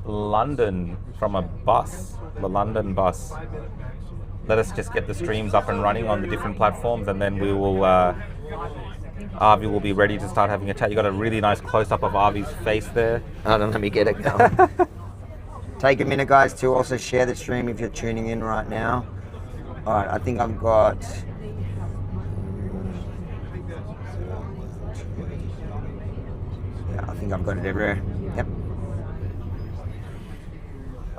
London from a bus, the London bus. Let us just get the streams up and running on the different platforms, and then we will. Avi will be ready to start having a chat. You got a really nice close-up of Avi's face there. Hold on, let me get it going. Take a minute, guys, to also share the stream if you're tuning in right now. All right, I think I've got. Yeah, I think I've got it everywhere. Yep.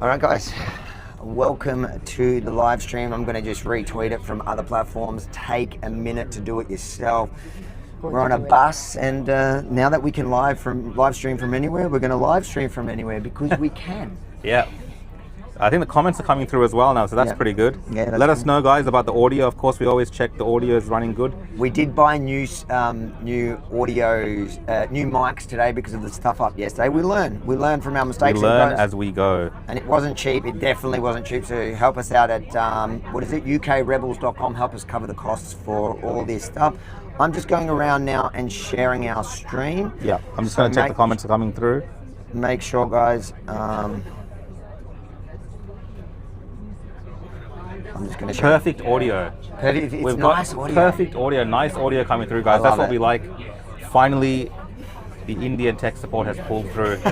All right, guys. Welcome to the live stream. I'm going to just retweet it from other platforms. Take a minute to do it yourself. We're on a bus, and now that we can live stream from anywhere, we're going to live stream from anywhere because we can. Yeah. I think the comments are coming through as well now, so that's pretty good. Yeah, let us know, guys, about the audio. Of course, we always check the audio is running good. We did buy new audios, new mics today because of the stuff up yesterday. We learn from our mistakes. We learn as we go. And it wasn't cheap. It definitely wasn't cheap. So help us out at ukrebels.com. Help us cover the costs for all this stuff. I'm just going around now and sharing our stream. Yeah, I'm just going to check the comments are coming through. Make sure, guys. I'm just going to perfect audio. Perfect. It's We've nice got audio. Perfect audio. Nice audio coming through, guys. That's what we like. Finally, the Indian tech support has pulled through.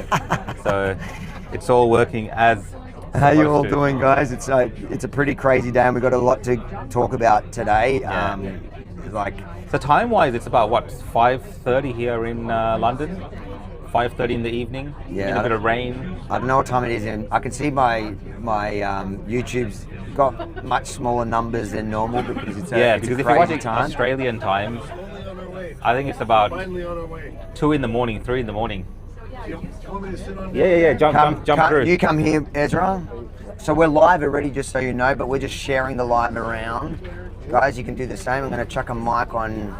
So it's all working as. How you all doing, guys? It's a pretty crazy day, and we've got a lot to talk about today. So time-wise, it's about what, 5:30 here in London. 5:30 in the evening. Yeah. In a bit of rain. I don't know what time it is, and I can see my YouTube's got much smaller numbers than normal because it's a because it's if a you're crazy watching time. Australian time, I think it's about 2 in the morning, 3 in the morning. Yeah. Jump through. You come here, Ezra. So we're live already, just so you know, but we're just sharing the live around. Guys, you can do the same. I'm going to chuck a mic on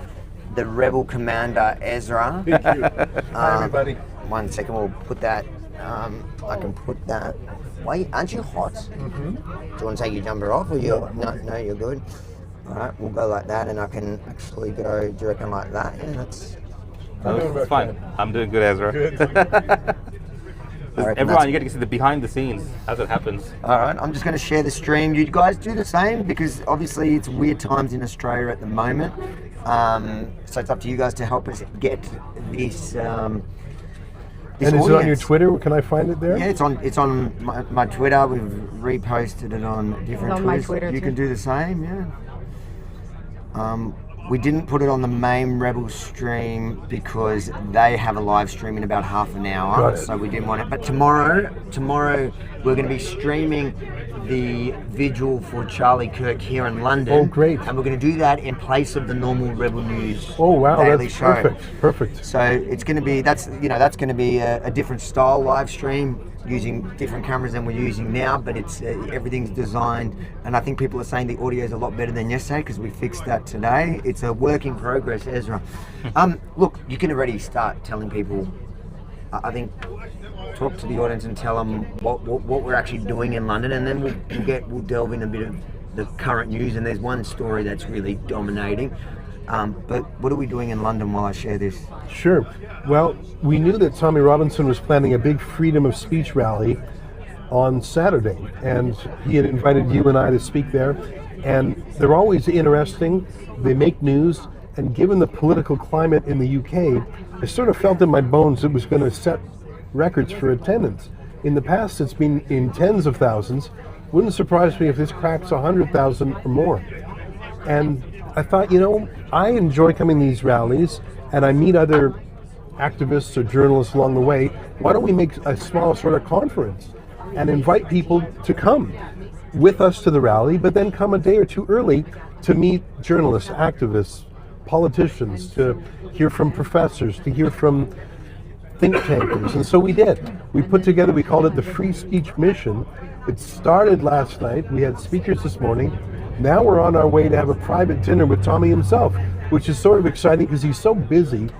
the Rebel Commander, Ezra. Thank you. Hi, everybody. 1 second, we'll put that. I can put that. Wait, aren't you hot? Mm-hmm. Do you want to take your jumper off, or you're no, you're good. All right, we'll go like that, and I can actually go. Do you reckon like that? Yeah, that's fine. I'm doing good, Ezra. Good. Everyone, you get to see the behind the scenes as it happens. All right, I'm just going to share the stream. You guys do the same because obviously it's weird times in Australia at the moment. So it's up to you guys to help us get this. And is it on your Twitter? Can I find it there? Yeah, it's on my Twitter. We've reposted it on different on Twitters. my Twitter You too. can do the same, yeah. We didn't put it on the main Rebel stream because they have a live stream in about half an hour, so we didn't want it. But tomorrow we're going to be streaming the vigil for Charlie Kirk here in London. Oh, great! And we're going to do that in place of the normal Rebel News. Oh, wow, daily that's show. Perfect. So it's going to be that's going to be a different style live stream using different cameras than we're using now, but it's everything's designed, and I think people are saying the audio is a lot better than yesterday because we fixed that today. It's a work in progress, Ezra. Look, you can already start telling people. I think talk to the audience and tell them what we're actually doing in London, and then we'll delve in a bit of the current news. And there's one story that's really dominating. But what are we doing in London while I share this? Sure. Well, we knew that Tommy Robinson was planning a big freedom of speech rally on Saturday, and he had invited you and I to speak there. And they're always interesting. They make news, and given the political climate in the UK, I sort of felt in my bones it was going to set records for attendance. In the past, it's been in tens of thousands. Wouldn't surprise me if this cracks 100,000 or more. And I thought, I enjoy coming to these rallies, and I meet other activists or journalists along the way. Why don't we make a small sort of conference and invite people to come with us to the rally, but then come a day or two early to meet journalists, activists, politicians, to hear from professors, to hear from think tankers. And so we did. We put together, we called it the Free Speech Mission. It started last night. We had speakers this morning. Now we're on our way to have a private dinner with Tommy himself, which is sort of exciting because he's so busy.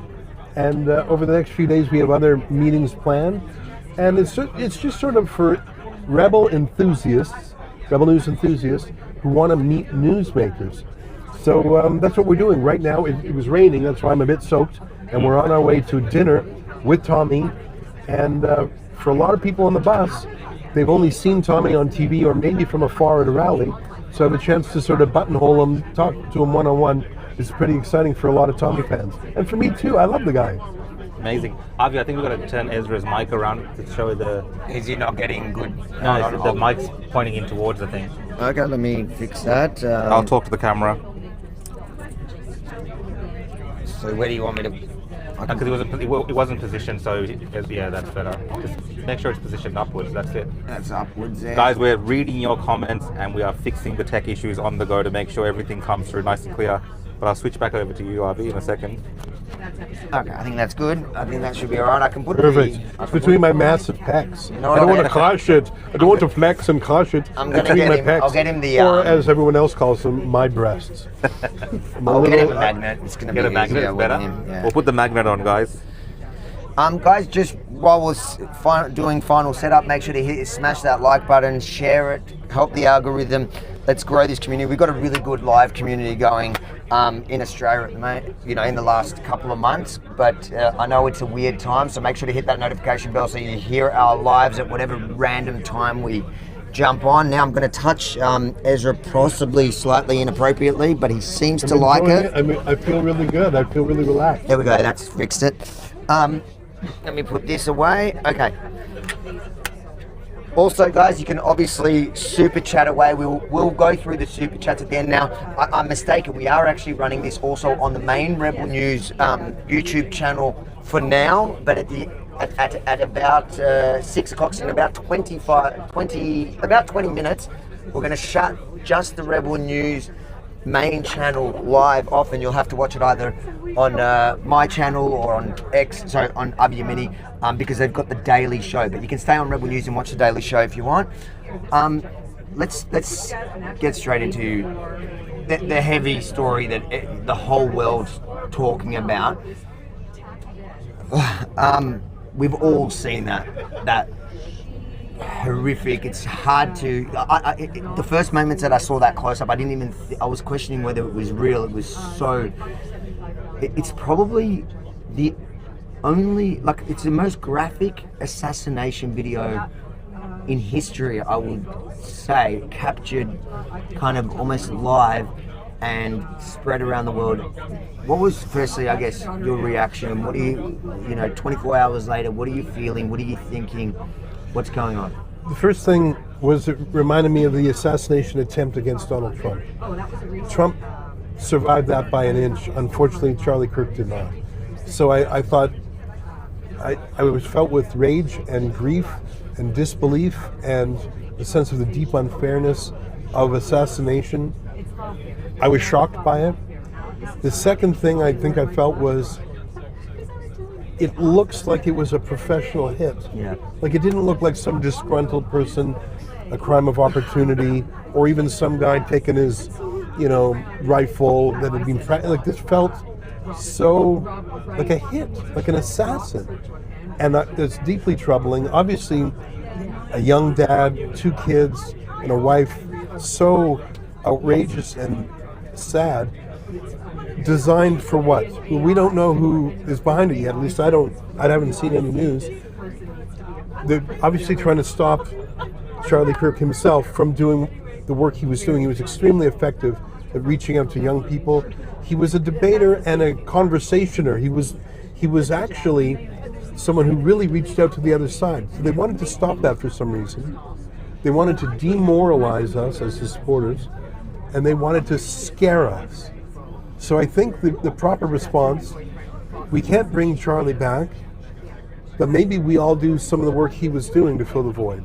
And over the next few days, we have other meetings planned. And it's just sort of for Rebel enthusiasts, Rebel News enthusiasts who want to meet newsmakers. So that's what we're doing right now. It was raining, that's why I'm a bit soaked. And we're on our way to dinner with Tommy and for a lot of people on the bus, they've only seen Tommy on TV or maybe from afar at a rally. So I have a chance to sort of buttonhole him, talk to him one-on-one. It's pretty exciting for a lot of Tommy fans. And for me too, I love the guy. Amazing. Avi, I think we've got to turn Ezra's mic around to show the... Is he not getting good? No, the mic's pointing in towards the thing. Okay, let me fix that. I'll talk to the camera. So where do you want me to... Because it wasn't positioned, so yeah, that's better. Just make sure it's positioned upwards, that's it. That's upwards there. Guys, we're reading your comments and we are fixing the tech issues on the go to make sure everything comes through nice and clear. But I'll switch back over to you, Avi, in a second. Okay, I think that's good. I think that should be alright. I can put Perfect. the... It's between my massive pecs. know I what, don't I'm want to crush it. I don't want to flex and crush it. I'm gonna between get my him- pecs. I'll get him the, Or um, as everyone else calls them, my breasts. I'll get him a magnet. It's going to Get be a magnet, easier it's with better. him. Yeah. We'll put the magnet on, guys. Guys, just while we're doing final setup, make sure to smash that like button, share it, help the algorithm. Let's grow this community. We've got a really good live community going in Australia at the moment, in the last couple of months. But I know it's a weird time, so make sure to hit that notification bell so you hear our lives at whatever random time we jump on. Now I'm going to touch Ezra possibly slightly inappropriately, but he seems to like it. I feel really good. I feel really relaxed. There we go, that's fixed it. Let me put this away. Okay. Also, guys, you can obviously super chat away. We'll go through the super chats at the end. Now, I'm mistaken. We are actually running this also on the main Rebel News YouTube channel for now, but at about 6 o'clock, so in about 20 minutes, we're going to shut just the Rebel News main channel live off, and you'll have to watch it either on my channel or on on Abia Mini, because they've got the daily show. But you can stay on Rebel News and watch the daily show if you want. Let's get straight into the heavy story that the whole world's talking about. We've all seen that horrific. It's hard to. The first moments that I saw that close up, I didn't even. I was questioning whether it was real. It was so. It's probably the only, it's the most graphic assassination video in history, I would say, captured kind of almost live and spread around the world. What was, firstly, I guess, your reaction? What are you 24 hours later, what are you feeling? What are you thinking? What's going on? The first thing was it reminded me of the assassination attempt against Donald Trump. Trump survived that by an inch. Unfortunately, Charlie Kirk did not. So I thought, I was felt with rage and grief and disbelief and a sense of the deep unfairness of assassination. I was shocked by it. The second thing I think I felt was, it looks like it was a professional hit. Yeah. Like, it didn't look like some disgruntled person, a crime of opportunity, or even some guy taking his, rifle that had been like, this felt so like a hit, like an assassin. And that's deeply troubling. Obviously, a young dad, 2 kids, and a wife, so outrageous and sad. Designed for what? Well, we don't know who is behind it yet. At least I haven't seen any news. They're obviously trying to stop Charlie Kirk himself from doing the work he was doing. He was extremely effective at reaching out to young people. He was a debater and a conversationer. He was actually someone who really reached out to the other side. So they wanted to stop that for some reason. They wanted to demoralize us as his supporters, and they wanted to scare us. So I think the proper response, we can't bring Charlie back, but maybe we all do some of the work he was doing to fill the void.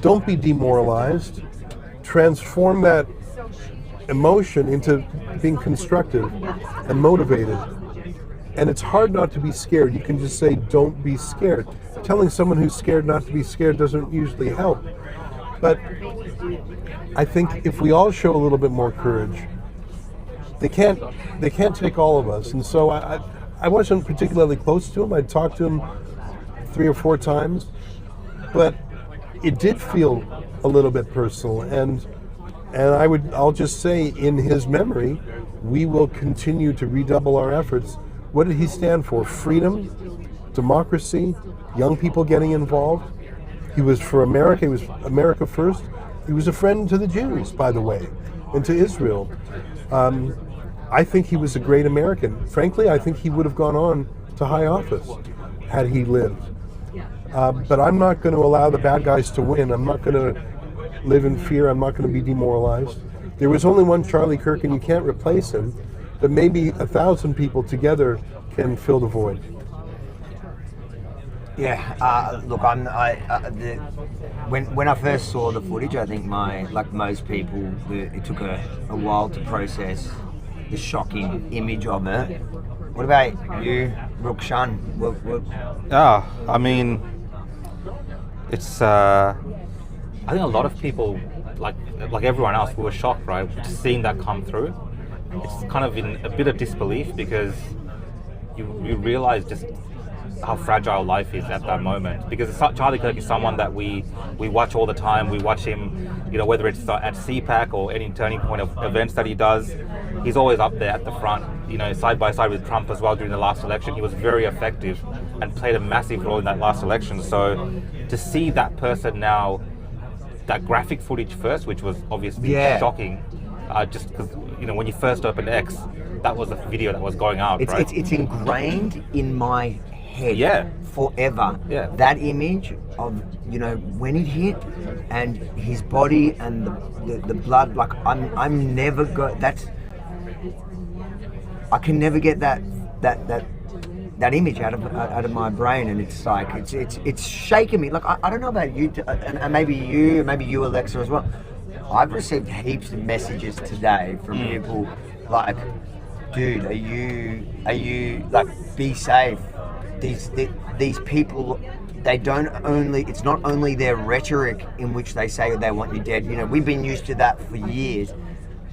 Don't be demoralized. Transform that emotion into being constructive and motivated. And it's hard not to be scared. You can just say, don't be scared. Telling someone who's scared not to be scared doesn't usually help. But I think if we all show a little bit more courage, they can't take all of us. And so I wasn't particularly close to him. I talked to him 3 or 4 times, but it did feel a little bit personal. And I'll just say, in his memory, we will continue to redouble our efforts. What did he stand for? Freedom democracy, young people getting involved. He was for America. He was America first. He was a friend to the Jews, by the way, and to Israel. I think he was a great American. Frankly, I think he would have gone on to high office had he lived. But I'm not going to allow the bad guys to win. I'm not going to live in fear. I'm not going to be demoralized. There was only one Charlie Kirk, and you can't replace him. But maybe 1,000 people together can fill the void. Yeah, look, when I first saw the footage, I think like most people, it took a while to process the shocking image of it. What about you, Rukshan? I mean, it's. I think a lot of people, like everyone else, we were shocked, right? Just seeing that come through. It's kind of in a bit of disbelief because you realize just how fragile life is at that moment. Because Charlie Kirk is someone that we watch all the time. We watch him, whether it's at CPAC or any turning point of events that he does. He's always up there at the front, side by side with Trump as well during the last election. He was very effective and played a massive role in that last election. So to see that person now, that graphic footage first, which was obviously shocking, just because, when you first opened X, that was the video that was going out, right? It's ingrained in my head forever. Yeah. That image of, when it hit and his body and the blood, like I'm never I can never get that image out of my brain, and it's like it's shaking me. Like I don't know about you, and maybe you, Alexa, as well. I've received heaps of messages today from people like, dude, are you like, be safe. These people, it's not only their rhetoric in which they say they want you dead. We've been used to that for years,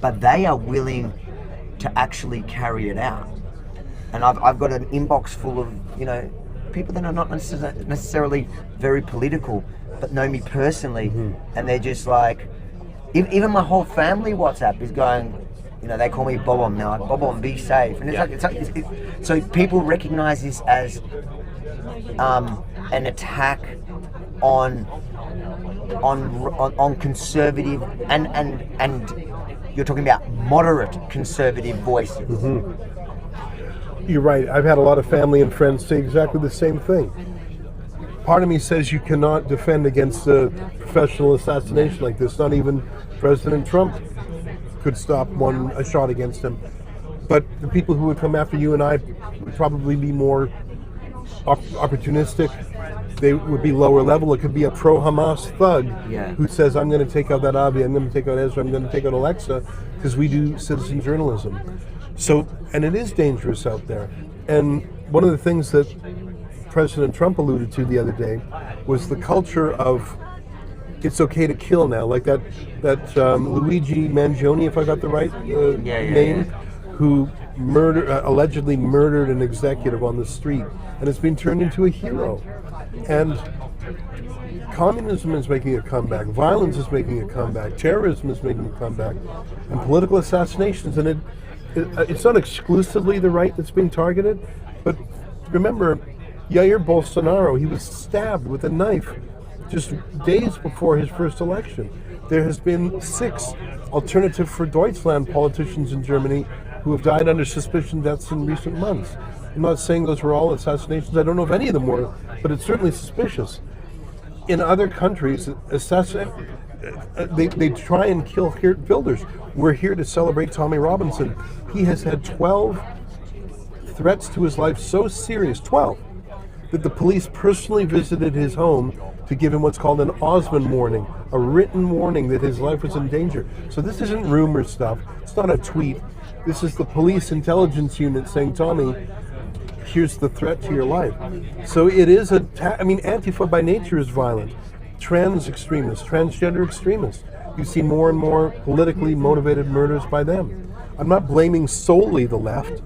but they are willing to actually carry it out. And I've got an inbox full of, people that are not necessarily very political, but know me personally, and they're just like, even my whole family WhatsApp is going, they call me Bob-omb now, like, Bob-omb, be safe. And so people recognize this as an attack on conservative and you're talking about moderate conservative voices. You're right. I've had a lot of family and friends say exactly the same thing. Part of me says you cannot defend against a professional assassination like this. Not even President Trump could stop a shot against him. But the people who would come after you and I would probably be more opportunistic. They would be lower level. It could be a pro-Hamas thug who says, I'm going to take out that Avi, I'm going to take out Ezra, I'm going to take out Alexa, because we do citizen journalism. So, and it is dangerous out there. And one of the things that President Trump alluded to the other day was the culture of it's okay to kill now, like that Luigi Mangione, if I got the right name, who allegedly murdered an executive on the street, and has been turned into a hero. And communism is making a comeback, violence is making a comeback, terrorism is making a comeback, and political assassinations. And it's not exclusively the right that's being targeted, but remember, Jair Bolsonaro, he was stabbed with a knife just days before his first election. There has been 6 Alternative for Deutschland politicians in Germany who have died under suspicion deaths in recent months. I'm not saying those were all assassinations. I don't know if any of them were, but it's certainly suspicious. In other countries, they try and kill builders. We're here to celebrate Tommy Robinson. He has had 12 threats to his life, so serious, 12, that the police personally visited his home to give him what's called an Osmond warning, a written warning that his life was in danger. So this isn't rumor stuff. It's not a tweet. This is the police intelligence unit saying, Tommy, here's the threat to your life. So it is Antifa by nature is violent. Trans extremists, transgender extremists. You see more and more politically motivated murders by them. I'm not blaming solely the left,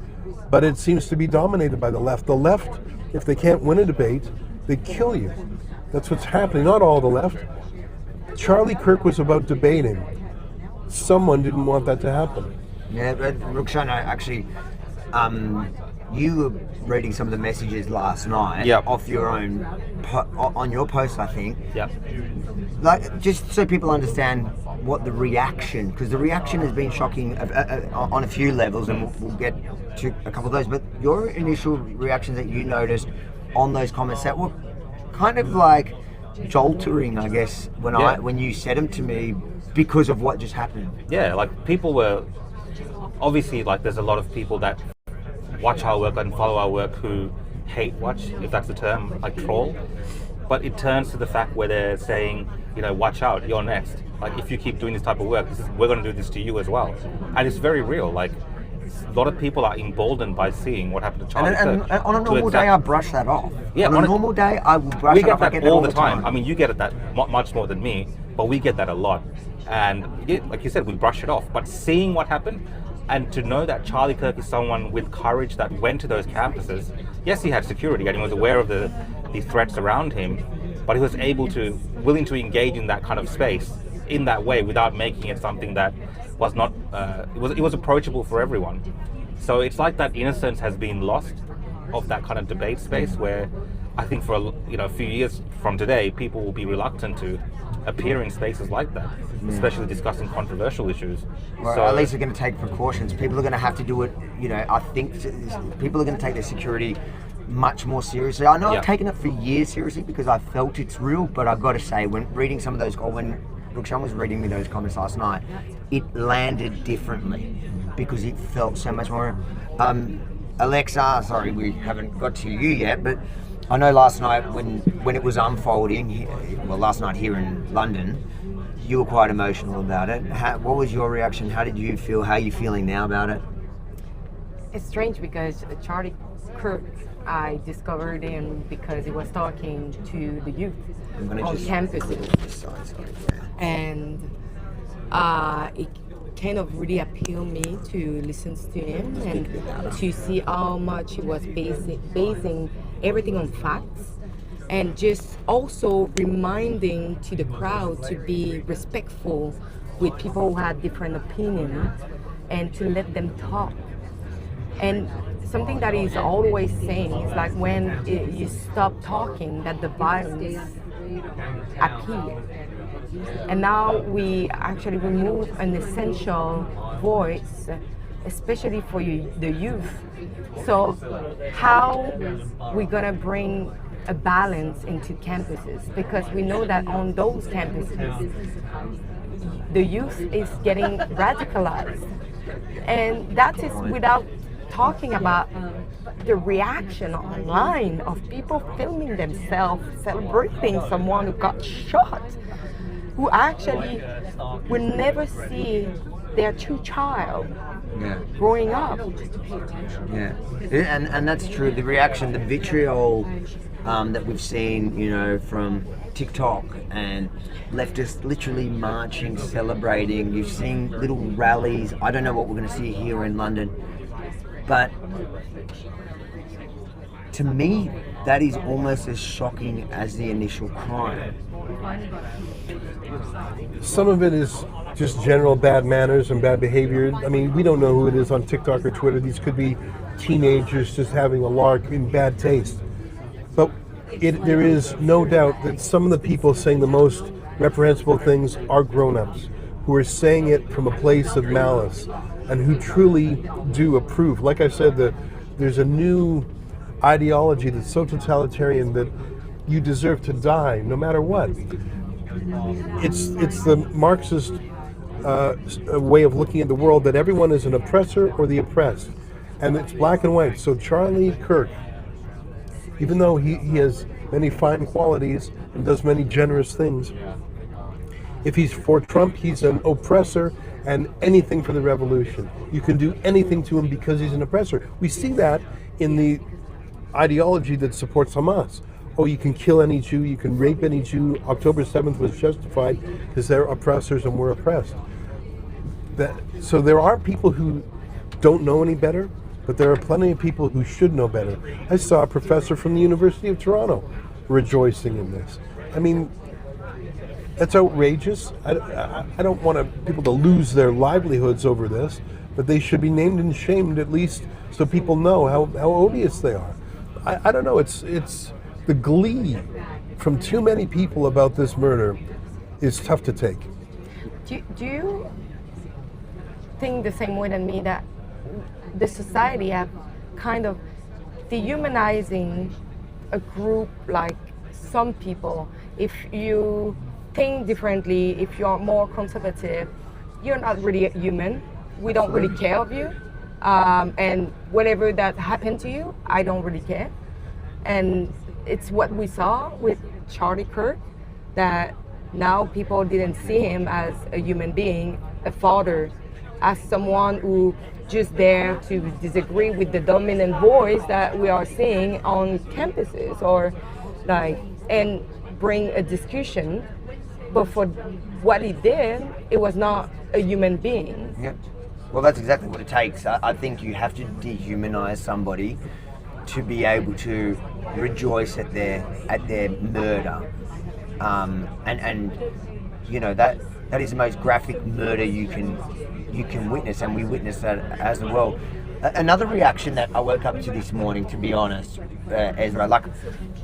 but it seems to be dominated by the left. The left, if they can't win a debate, they kill you. That's what's happening. Not all the left. Charlie Kirk was about debating. Someone didn't want that to happen. Yeah, but Rukshan, actually, you were reading some of the messages last night Yep. off your own on your post, I think. Yeah. Like, just so people understand what the reaction, because the reaction has been shocking on a few levels, and we'll get to a couple of those. But your initial reactions that you noticed on those comments that were kind of like joltering, I guess, when you said them to me because of what just happened. Yeah, like people were obviously, like, there's a lot of people that watch our work and follow our work who hate watch, if that's the term, like troll. But it turns to the fact where they're saying, you know, watch out, you're next. Like, if you keep doing this type of work, we're going to do this to you as well. And it's very real. Like, a lot of people are emboldened by seeing what happened to Charlie And Kirk. on a normal day, I brush that off. Yeah, on a normal day, I will brush we it get off. I that get all it the time. I mean, you get it that much more than me, but we get that a lot. And like you said, we brush it off. But seeing what happened, and to know that Charlie Kirk is someone with courage that went to those campuses. Yes, he had security and he was aware of the threats around him, but he was willing to engage in that kind of space in that way without making it something that was not. It was approachable for everyone. So it's like that innocence has been lost of that kind of debate space where I think for a few years from today, people will be reluctant to appear in spaces like that, especially discussing controversial issues. Well, so at least they're going to take precautions. People are going to have to do it. I think people are going to take their security much more seriously. I know I've taken it for years seriously because I felt it's real, but I've got to say, when reading some of those, or when Rukshan was reading me those comments last night, it landed differently because it felt so much more. Alexa, sorry, we haven't got to you yet, but I know last night when it was unfolding, last night here in London, you were quite emotional about it. What was your reaction? How did you feel? How are you feeling now about it? It's strange because Charlie Kirk, I discovered him because he was talking to the youth on campuses. And it kind of really appealed me to listen to him and to see how much he was basing everything on facts, and just also reminding to the crowd to be respectful with people who had different opinions and to let them talk. And something that he's always saying is like, when you stop talking, that the violence appears. And now we actually remove an essential voice, especially for the youth. So how we gonna bring a balance into campuses? Because we know that on those campuses, the youth is getting radicalized. And that is without talking about the reaction online of people filming themselves celebrating someone who got shot, who actually will never see their true child growing up. Yeah, and that's true. The reaction, the vitriol that we've seen, from TikTok and leftists literally marching, celebrating. You've seen little rallies. I don't know what we're going to see here in London, but to me, that is almost as shocking as the initial crime. Some of it is just general bad manners and bad behavior. I mean, we don't know who it is on TikTok or Twitter. These could be teenagers just having a lark in bad taste. But there is no doubt that some of the people saying the most reprehensible things are grown-ups who are saying it from a place of malice and who truly do approve. Like I said, there's a new ideology that's so totalitarian that you deserve to die no matter what. It's the Marxist way of looking at the world, that everyone is an oppressor or the oppressed, and it's black and white. So Charlie Kirk, even though he has many fine qualities and does many generous things, if he's for Trump, he's an oppressor, and anything for the revolution. You can do anything to him because he's an oppressor. We see that in the ideology that supports Hamas. Oh, you can kill any Jew, you can rape any Jew. October 7th was justified because they're oppressors and we're oppressed. So there are people who don't know any better, but there are plenty of people who should know better. I saw a professor from the University of Toronto rejoicing in this. I mean, that's outrageous. I don't want people to lose their livelihoods over this, but they should be named and shamed at least so people know how odious they are. I don't know. It's the glee from too many people about this murder is tough to take. Do you think the same way than me that the society have kind of dehumanizing a group like some people? If you think differently, if you're more conservative, you're not really human. We don't really care of you. And whatever that happened to you, I don't really care. And it's what we saw with Charlie Kirk, that now people didn't see him as a human being, a father, as someone who just there to disagree with the dominant voice that we are seeing on campuses, or like, and bring a discussion. But for what he did, it was not a human being. Yeah. Well, that's exactly what it takes. I think you have to dehumanize somebody to be able to rejoice at their murder, and you know that is the most graphic murder you can witness, and we witness that as well. Another reaction that I woke up to this morning, to be honest, Ezra, like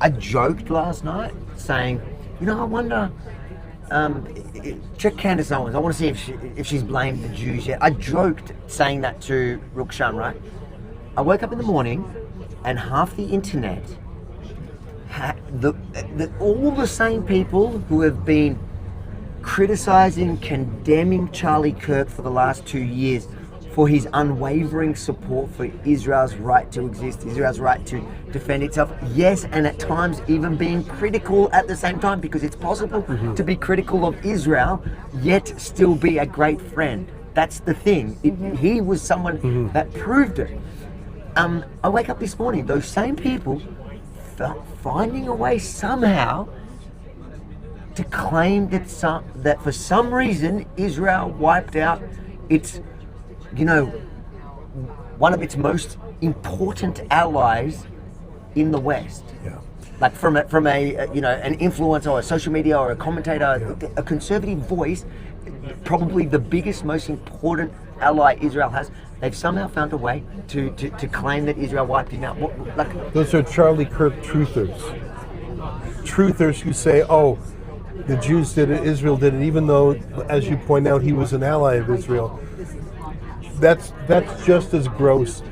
I joked last night saying, you know, I wonder. Check Candace Owens. I want to see if she's blamed the Jews yet. I joked saying that to Rukshan, right? I woke up in the morning and half the internet, all the same people who have been criticizing, condemning Charlie Kirk for the last 2 years for his unwavering support for Israel's right to exist, Israel's right to defend itself. Yes, and at times even being critical at the same time, because it's possible to be critical of Israel, yet still be a great friend. That's the thing. He was someone that proved it. I wake up this morning, those same people finding a way somehow to claim that for some reason Israel wiped out its, you know, one of its most important allies in the West. Yeah. Like from a you know, an influencer or a social media or a commentator, a conservative voice, probably the biggest, most important ally Israel has. They've somehow found a way to claim that Israel wiped him out. Those are Charlie Kirk truthers. Truthers who say, oh, the Jews did it, Israel did it, even though, as you point out, he was an ally of Israel. That's just as gross.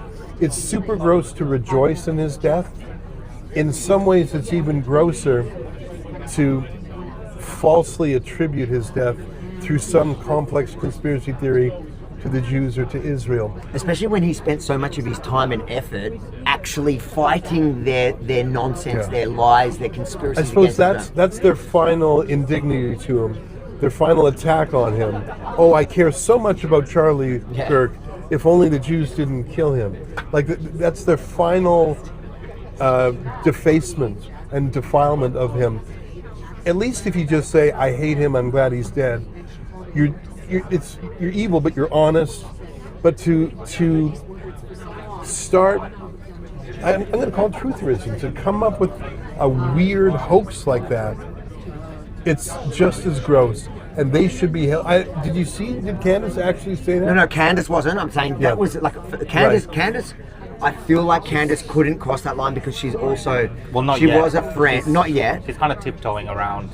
It's super gross to rejoice in his death. In some ways, it's even grosser to falsely attribute his death through some complex conspiracy theory to the Jews or to Israel. Especially when he spent so much of his time and effort actually fighting their nonsense, their lies, their conspiracies. I suppose that's their final indignity to him, their final attack on him. Oh, I care so much about Charlie Kirk. If only the Jews didn't kill him. Like that's their final defacement and defilement of him. At least if you just say, I hate him, I'm glad he's dead, you're evil, but you're honest. But to start, I'm going to call it trutherism, to come up with a weird hoax like that, it's just as gross. And they should be held. Did you see? Did Candace actually say that? No, Candace wasn't. I'm saying that was like Candace. Right. Candace. I feel like Candace couldn't cross that line because she's also. Well, not she yet. was a friend. Not yet. She's kind of tiptoeing around.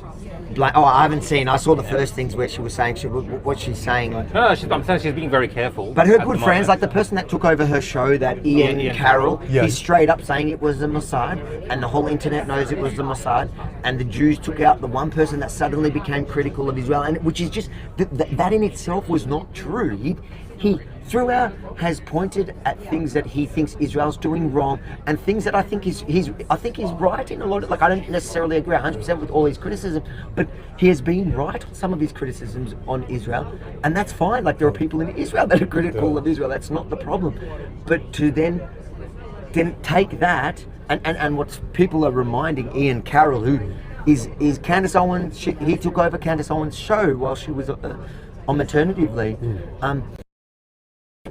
Like, oh, I haven't seen. I saw the first things where she was saying what she's saying. No, I'm saying she's being very careful. But her good friends, like the person that took over her show, that Ian Carroll, he's straight up saying it was the Mossad, and the whole internet knows it was the Mossad, and the Jews took out the one person that suddenly became critical of Israel, and which is just that in itself was not true. He throughout has pointed at things that he thinks Israel's doing wrong, and things that I think he's right in a lot of, like, I don't necessarily agree 100% with all his criticism, but he has been right on some of his criticisms on Israel, and that's fine. Like, there are people in Israel that are critical of Israel. That's not the problem. But to then take that and what people are reminding Ian Carroll, who is Candace Owens, he took over Candace Owens' show while she was on maternity leave.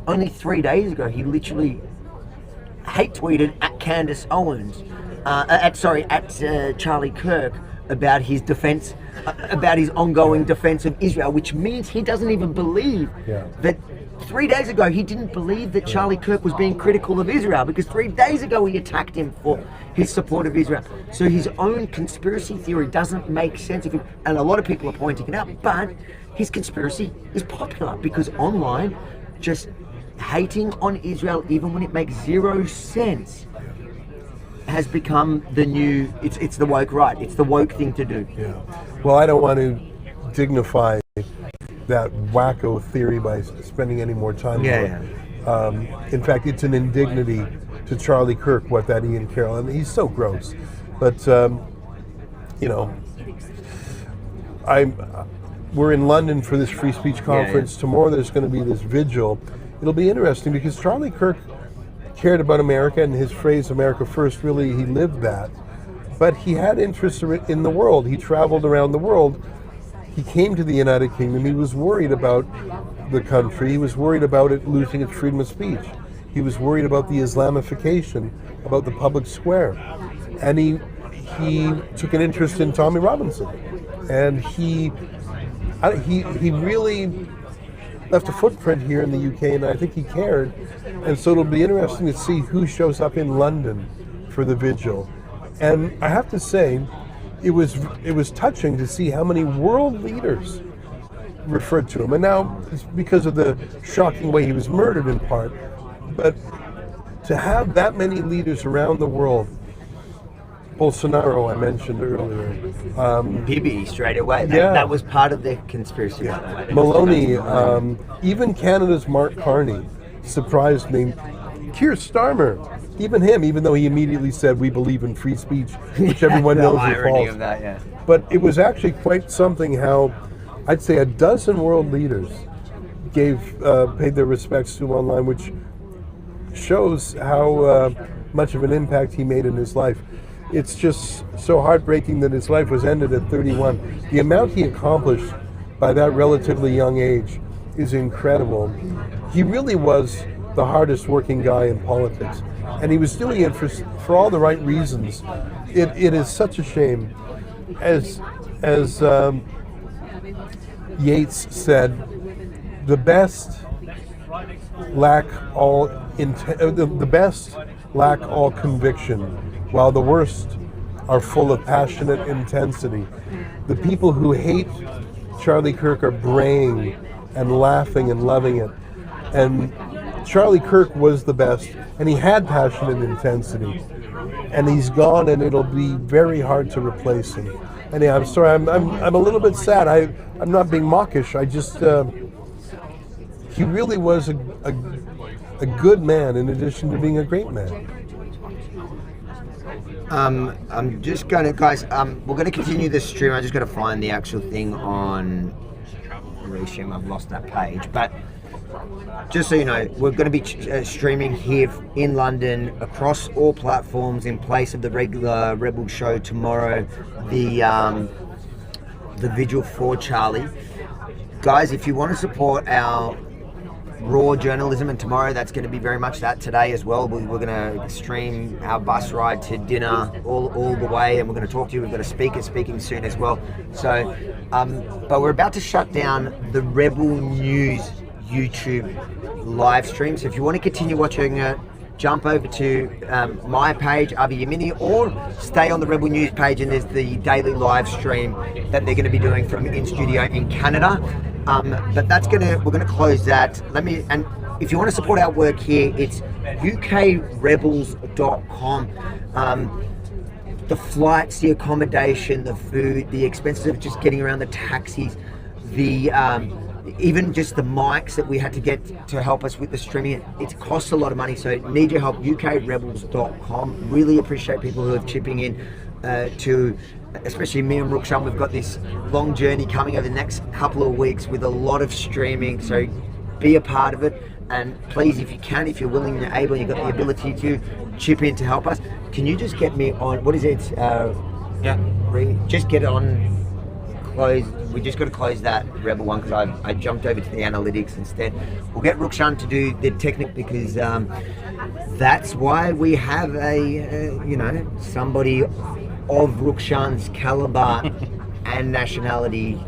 Only 3 days ago, he literally hate tweeted at Candace Owens, at Charlie Kirk, about his defense, about his ongoing defense of Israel, which means he doesn't even believe that 3 days ago, he didn't believe that Charlie Kirk was being critical of Israel because 3 days ago he attacked him for his support of Israel. So his own conspiracy theory doesn't make sense. And a lot of people are pointing it out, but his conspiracy is popular because online, just hating on Israel, even when it makes zero sense, has become the new, it's the woke right. It's the woke thing to do. Yeah. Well, I don't want to dignify that wacko theory by spending any more time on it. In fact, it's an indignity to Charlie Kirk what that Ian Carroll, and he's so gross. But you know, we're in London for this free speech conference. Tomorrow there's going to be this vigil. It'll be interesting because Charlie Kirk cared about America, and his phrase "America First" really, he lived that. But he had interests in the world. He traveled around the world. He came to the United Kingdom. He was worried about the country. He was worried about it losing its freedom of speech. He was worried about the Islamification, about the public square. And he took an interest in Tommy Robinson. And he really left a footprint here in the UK, and I think he cared. And so it'll be interesting to see who shows up in London for the vigil. And I have to say, it was touching to see how many world leaders referred to him. And now it's because of the shocking way he was murdered in part, but to have that many leaders around the world, Bolsonaro I mentioned earlier. Bibi straight away. That was part of the conspiracy. Maloney, even Canada's Mark Carney surprised me. Keir Starmer, even him, even though he immediately said we believe in free speech, which everyone knows is false. Of that, But it was actually quite something how I'd say a dozen world leaders paid their respects to him online, which shows how much of an impact he made in his life. It's just so heartbreaking that his life was ended at 31. The amount he accomplished by that relatively young age is incredible. He really was the hardest working guy in politics, and he was doing it for all the right reasons. It is such a shame, as Yeats said, the best lack all conviction, while the worst are full of passionate intensity. The people who hate Charlie Kirk are braying and laughing and loving it. And Charlie Kirk was the best, and he had passionate intensity. And he's gone, and it'll be very hard to replace him. And yeah, I'm sorry, I'm a little bit sad. I'm not being mawkish. I just he really was a good man in addition to being a great man. I'm just going to, guys, we're going to continue this stream. I just got to find the actual thing on Restream. I've lost that page. But just so you know, we're going to be streaming here in London across all platforms in place of the regular Rebel show tomorrow, the vigil for Charlie. Guys, if you want to support our raw journalism, and tomorrow that's going to be very much that. Today as well, we're going to stream our bus ride to dinner all the way, and we're going to talk to you. We've got a speaker speaking soon as well. So but we're about to shut down the Rebel News YouTube live stream, so if you want to continue watching it, jump over to my page, Avi Yamini, or stay on the Rebel News page, and there's the daily live stream that they're going to be doing from in studio in Canada. But we're gonna close that. And if you want to support our work here, it's ukrebels.com. The flights, the accommodation, the food, the expenses of just getting around, the taxis, the even just the mics that we had to get to help us with the streaming, it costs a lot of money. So need your help, ukrebels.com. Really appreciate people who are chipping in to, especially me and Rukshan. We've got this long journey coming over the next couple of weeks with a lot of streaming, so be a part of it. And please, if you can, if you're willing and able, you've got the ability to chip in to help us, can you just get me on, what is it? Just get on, close. We just got to close that Rebel one because I jumped over to the analytics instead. We'll get Rukshan to do the technique because that's why we have somebody of Rukshan's caliber and nationality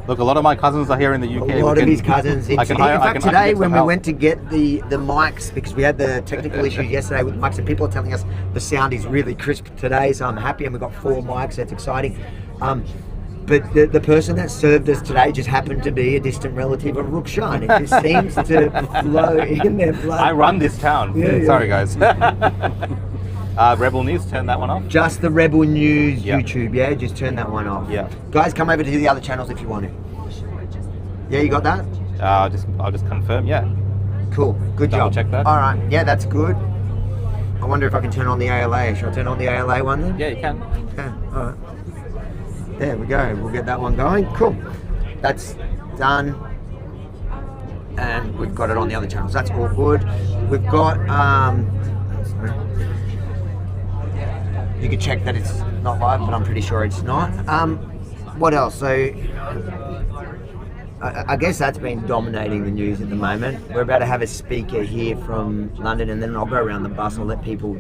Look, a lot of my cousins are here in the UK. A lot of his cousins. In fact, I today can when we help. went to get the mics, because we had the technical issues yesterday with mics, and people are telling us the sound is really crisp today, so I'm happy, and we've got 4 mics. That's exciting. But the person that served us today just happened to be a distant relative of Rukshan. It just seems to flow in their blood. I run this town. Yeah. Sorry, guys. Rebel News, turn that one off. Just the Rebel News Yep. YouTube, yeah? Just turn that one off. Yeah. Guys, come over to the other channels if you want to. Yeah, you got that? I'll just confirm. Yeah. Cool. Good Double job. check that. All right. Yeah, that's good. I wonder if I can turn on the ALA. Should I turn on the ALA one then? Yeah, you can. Yeah. All right. There we go. We'll get that one going. Cool. That's done. And we've got it on the other channels. That's all good. We've got you can check that it's not live, but I'm pretty sure it's not. What else? So I guess that's been dominating the news at the moment. We're about to have a speaker here from London, and then I'll go around the bus and let people,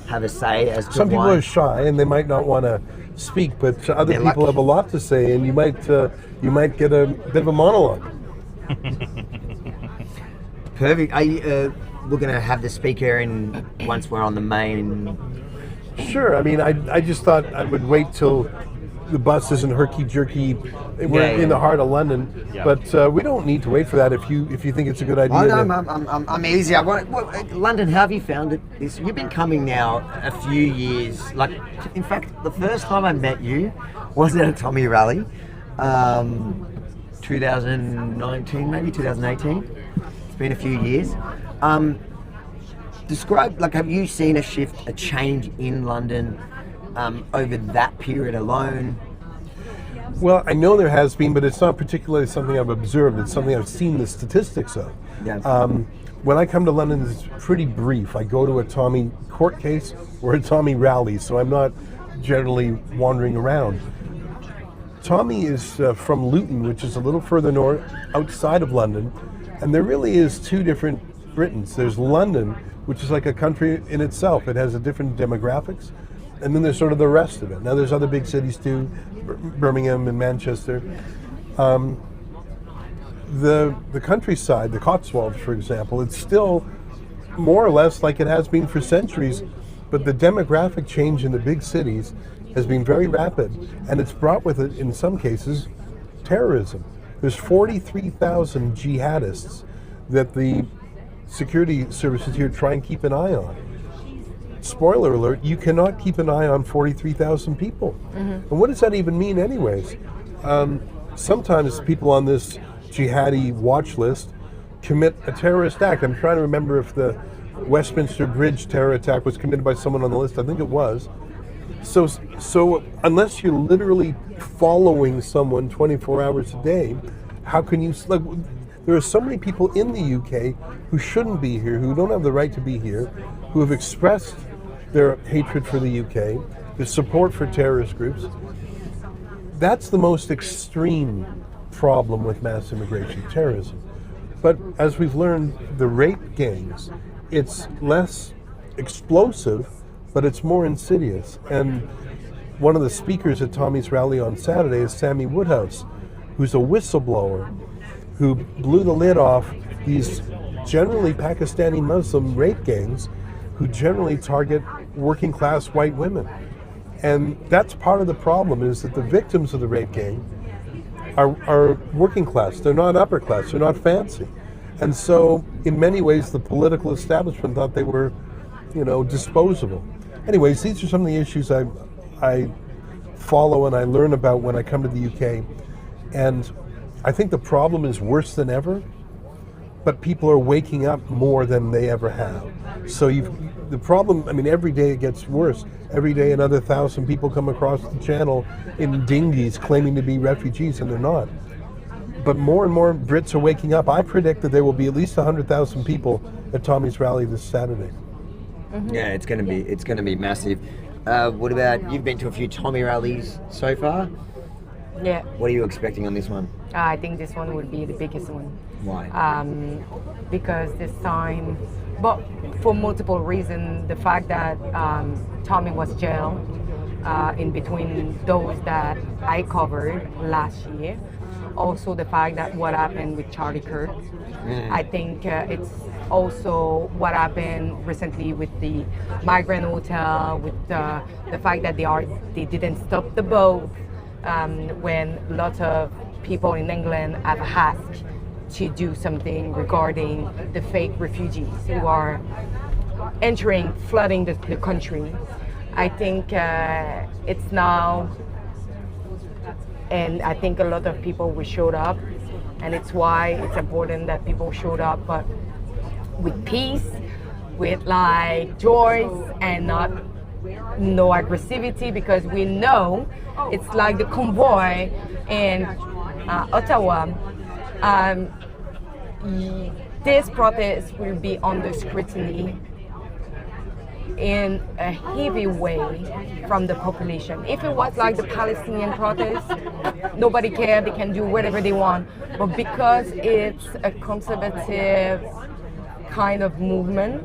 have a say as to Some people why. are shy and they might not want to speak, but other They're people lucky. have a lot to say, and you might get a bit of a monologue. Perfect. We're going to have the speaker in once we're on the main. Sure. I mean, I just thought I would wait till the bus isn't herky-jerky. We're Yeah. in the heart of London, Yeah. but we don't need to wait for that if you think it's a good idea. Oh no, to- I'm easy. London, how have you found it? You've been coming now a few years. Like, in fact, the first time I met you was at a Tommy rally, 2019, maybe 2018. It's been a few years. Describe, have you seen a change in London over that period alone? Well, I know there has been, but it's not particularly something I've observed. It's something I've seen the statistics of. Yeah. When I come to London, it's pretty brief. I go to a Tommy court case or a Tommy rally, so I'm not generally wandering around. Tommy is from Luton, which is a little further north, outside of London, and there really is 2 different Britons. There's London, which is like a country in itself. It has a different demographics, and then there's sort of the rest of it. Now there's other big cities too, Birmingham and Manchester. The countryside, the Cotswolds, for example, it's still more or less like it has been for centuries, but the demographic change in the big cities has been very rapid, and it's brought with it, in some cases, terrorism. There's 43,000 jihadists that the security services here try and keep an eye on. Spoiler alert, you cannot keep an eye on 43,000 people. And what does that even mean anyways? Sometimes people on this jihadi watch list commit a terrorist act. I'm trying to remember if the Westminster Bridge terror attack was committed by someone on the list. I think it was. So unless you're literally following someone 24 hours a day, how can you... There are so many people in the UK who shouldn't be here, who don't have the right to be here, who have expressed their hatred for the UK, their support for terrorist groups. That's the most extreme problem with mass immigration, terrorism. But as we've learned, the rape gangs, it's less explosive, but it's more insidious. And one of the speakers at Tommy's rally on Saturday is Sammy Woodhouse, who's a whistleblower who blew the lid off these generally Pakistani Muslim rape gangs who generally target working class white women. And that's part of the problem, is that the victims of the rape gang are working class. They're not upper class, they're not fancy. And so in many ways the political establishment thought they were, disposable. Anyways, these are some of the issues I follow and I learn about when I come to the UK. And I think the problem is worse than ever, but people are waking up more than they ever have. So the problem, every day it gets worse. Every day another 1,000 people come across the channel in dinghies claiming to be refugees, and they're not. But more and more Brits are waking up. I predict that there will be at least 100,000 people at Tommy's rally this Saturday. Yeah, it's going to be massive. What about, you've been to a few Tommy rallies so far? Yeah, What are you expecting on this one? I think this one would be the biggest one. Why? Because this time, but for multiple reasons, the fact that Tommy was jailed in between those that I covered last year. Also, the fact that what happened with Charlie Kirk. I think it's also what happened recently with the Migrant Hotel, with the fact that they didn't stop the boat when lots of people in England have asked to do something regarding the fake refugees who are flooding the country. I think it's now, and I think a lot of people showed up, and it's why it's important that people showed up, but with peace, with like joy, and no aggressivity, because we know it's like the convoy in Ottawa. This protest will be under scrutiny in a heavy way from the population. If it was like the Palestinian protest, nobody cared, they can do whatever they want. But because it's a conservative kind of movement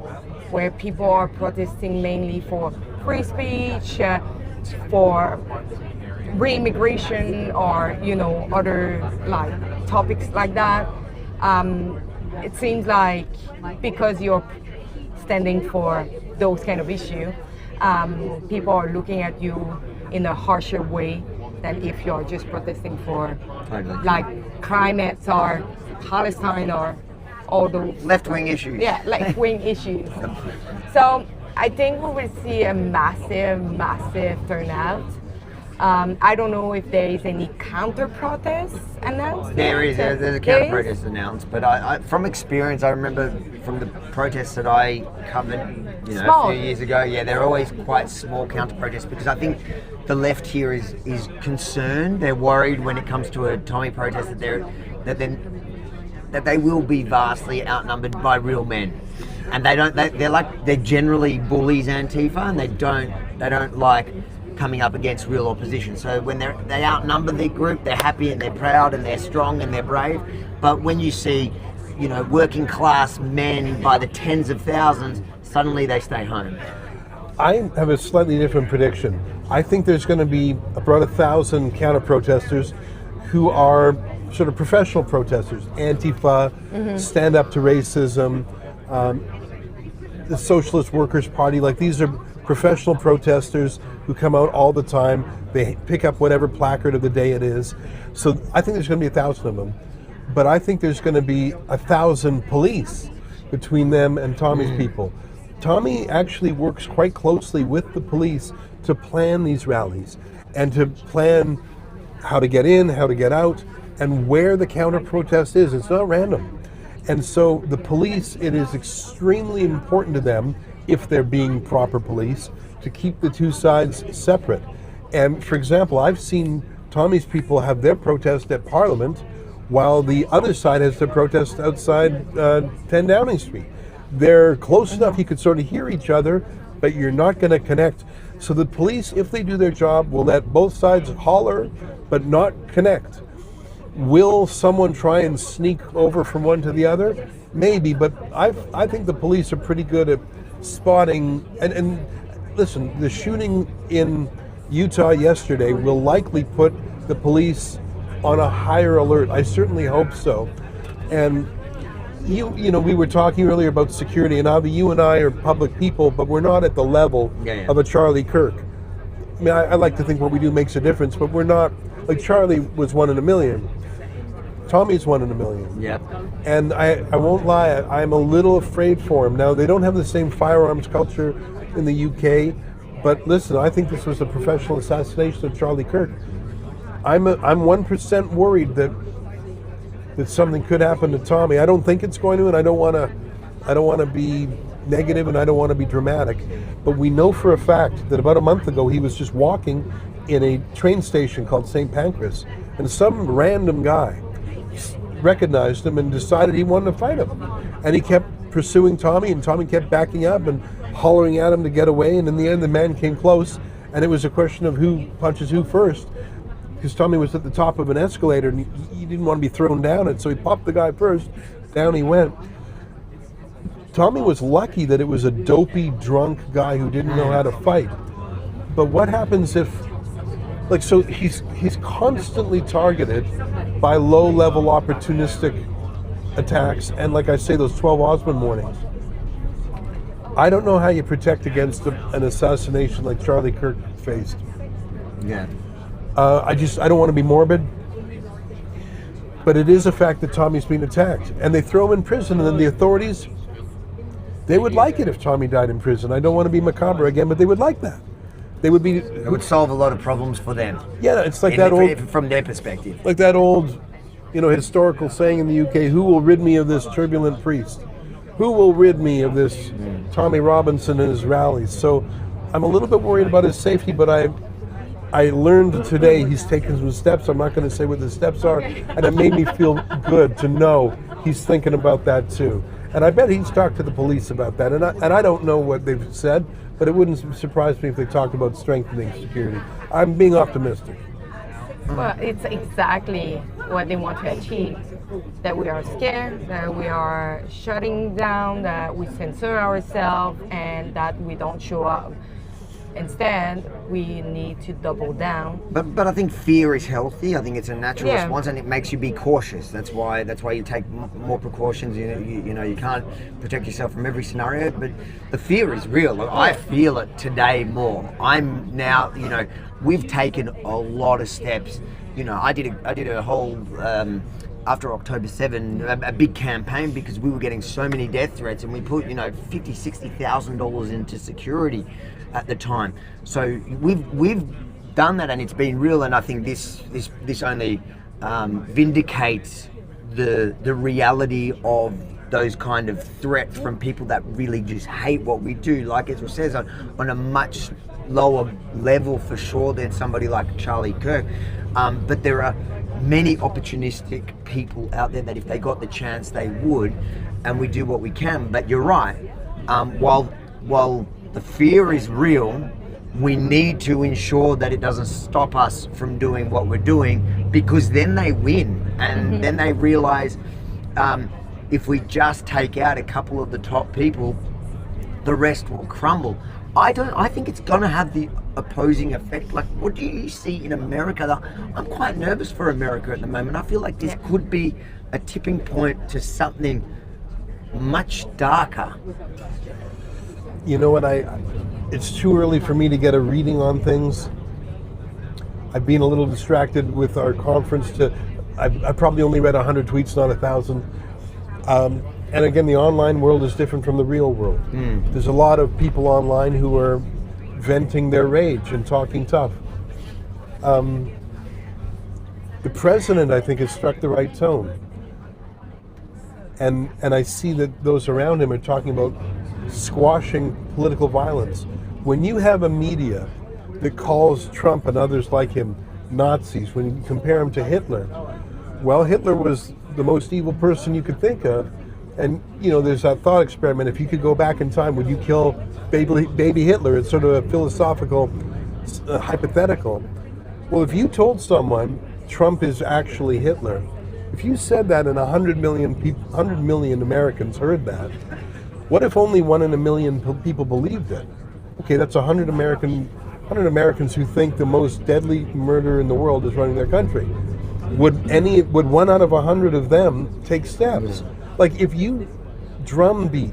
where people are protesting mainly for free speech, for re-immigration, or other like topics like that, it seems like because you're standing for those kind of issues, people are looking at you in a harsher way than if you're just protesting for like climate or Palestine or all those left-wing issues. Yeah, left-wing issues. So I think we will see a massive turnout. I don't know if there is any counter-protest announced. There's a counter-protest announced, but I from experience, I remember from the protests that I covered, a few years ago. Yeah, they're always quite small counter-protests, because I think the left here is concerned. They're worried when it comes to a Tommy protest that they will be vastly outnumbered by real men, and they're generally bullies, Antifa, and they don't like coming up against real opposition. So when they outnumber their group, they're happy and they're proud and they're strong and they're brave. But when you see, working class men by the tens of thousands, suddenly they stay home. I have a slightly different prediction. I think there's going to be about 1,000 counter-protesters who are sort of professional protesters, Antifa, Stand Up to Racism, the Socialist Workers' Party. Like, these are professional protesters who come out all the time. They pick up whatever placard of the day it is. So I think there's going to be 1,000 of them. But I think there's going to be 1,000 police between them and Tommy's people. Tommy actually works quite closely with the police to plan these rallies and to plan how to get in, how to get out, and where the counter-protest is. It's not random. And so the police, it is extremely important to them, if they're being proper police, to keep the two sides separate. And for example, I've seen Tommy's people have their protest at Parliament while the other side has their protest outside 10 Downing Street. They're close enough you could sort of hear each other, but you're not going to connect. So the police, if they do their job, will let both sides holler, but not connect. Will someone try and sneak over from one to the other? Maybe, but I think the police are pretty good at spotting. And listen, the shooting in Utah yesterday will likely put the police on a higher alert. I certainly hope so. And we were talking earlier about security, and Avi, you and I are public people, but we're not at the level of a Charlie Kirk. I mean, I like to think what we do makes a difference, but we're not. Like, Charlie was 1 in a million. Tommy's 1 in a million. Yep. And I won't lie, I'm a little afraid for him. Now, they don't have the same firearms culture in the UK, but listen, I think this was a professional assassination of Charlie Kirk. I'm 1% worried that something could happen to Tommy. I don't think it's going to, and I don't want to be negative, and I don't want to be dramatic. But we know for a fact that about a month ago he was just walking in a train station called St. Pancras, and some random guy recognized him and decided he wanted to fight him. And he kept pursuing Tommy, and Tommy kept backing up and hollering at him to get away, and in the end the man came close, and it was a question of who punches who first, because Tommy was at the top of an escalator and he didn't want to be thrown down it, so he popped the guy first. Down he went. Tommy was lucky that it was a dopey, drunk guy who didn't know how to fight. But what happens if, like, so he's constantly targeted by low-level opportunistic attacks, and like I say, those 12 Osmond warnings. I don't know how you protect against an assassination like Charlie Kirk faced. Yeah. I don't want to be morbid, but it is a fact that Tommy's been attacked, and they throw him in prison, and then the authorities, they would like it if Tommy died in prison. I don't want to be macabre again, but they would like that. They would be. It would solve a lot of problems for them. Yeah, it's like from their perspective. like that old, historical saying in the UK: "Who will rid me of this turbulent priest? Who will rid me of this Tommy Robinson and his rallies?" So, I'm a little bit worried about his safety, but I learned today he's taken some steps. I'm not going to say what the steps are, and it made me feel good to know he's thinking about that too. And I bet he's talked to the police about that. And I don't know what they've said, but it wouldn't surprise me if they talked about strengthening security. I'm being optimistic. Well, it's exactly what they want to achieve. That we are scared, that we are shutting down, that we censor ourselves, and that we don't show up. Instead, we need to double down. But I think fear is healthy. I think it's a natural Yeah. response, and it makes you be cautious. That's why you take more precautions. You can't protect yourself from every scenario, but the fear is real. Like, I feel it today more. I'm now, we've taken a lot of steps. I did a whole. After October 7, a big campaign because we were getting so many death threats, and we put $50,000, $60,000 into security at the time. So we've done that, and it's been real. And I think this only vindicates the reality of those kind of threats from people that really just hate what we do. Like Ezra says, on a much lower level for sure than somebody like Charlie Kirk, but there are many opportunistic people out there that if they got the chance they would, and we do what we can. But you're right, while the fear is real, we need to ensure that it doesn't stop us from doing what we're doing, because then they win, and then they realize if we just take out a couple of the top people, the rest will crumble. I think it's going to have the opposing effect. Like, what do you see in America? I'm quite nervous for America at the moment. I feel like this could be a tipping point to something much darker. You know what? It's too early for me to get a reading on things. I've been a little distracted with our conference. I probably only read 100 tweets, not 1,000. And again, the online world is different from the real world. There's a lot of people online who are venting their rage and talking tough. The president, I think, has struck the right tone. And I see that those around him are talking about squashing political violence. When you have a media that calls Trump and others like him Nazis, when you compare him to Hitler, well, Hitler was the most evil person you could think of. And, there's that thought experiment. If you could go back in time, would you kill baby Hitler? It's sort of a philosophical hypothetical. Well, if you told someone Trump is actually Hitler, if you said that and 100 million Americans heard that, what if only 1 in a million people believed it? Okay, that's 100 Americans who think the most deadly murderer in the world is running their country. Would 1 out of 100 of them take steps? Like, if you drumbeat,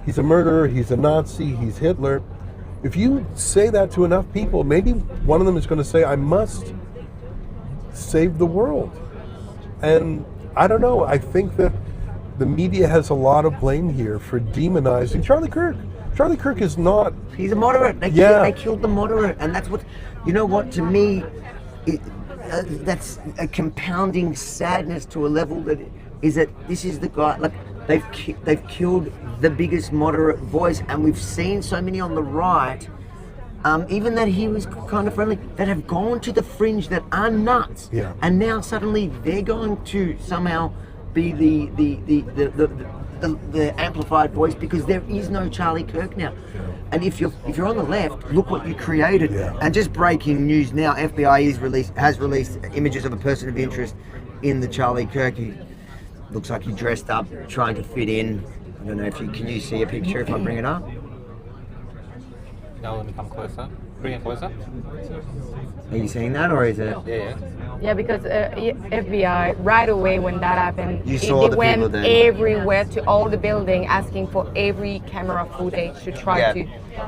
he's a murderer, he's a Nazi, he's Hitler, if you say that to enough people, maybe one of them is going to say, I must save the world. And I don't know, I think that the media has a lot of blame here for demonizing Charlie Kirk. Charlie Kirk is not... He's a moderate. They killed the moderate, and that's what... To me, that's a compounding sadness to a level that this is the guy, like, they've killed the biggest moderate voice, and we've seen so many on the right, even that he was kind of friendly, that have gone to the fringe that are nuts, and now suddenly they're going to somehow be the amplified voice, because there is no Charlie Kirk now. And if you're on the left, look what you created. And just breaking news now, FBI has released images of a person of interest in the Charlie Kirk. Looks like he dressed up, trying to fit in. I don't know if can you see a picture if I bring it up? No, let me come closer. Bring it closer. Are you seeing that, or is it? Yeah. Yeah, because FBI right away when that happened, You saw the went people then. everywhere to all the building asking for every camera footage to try to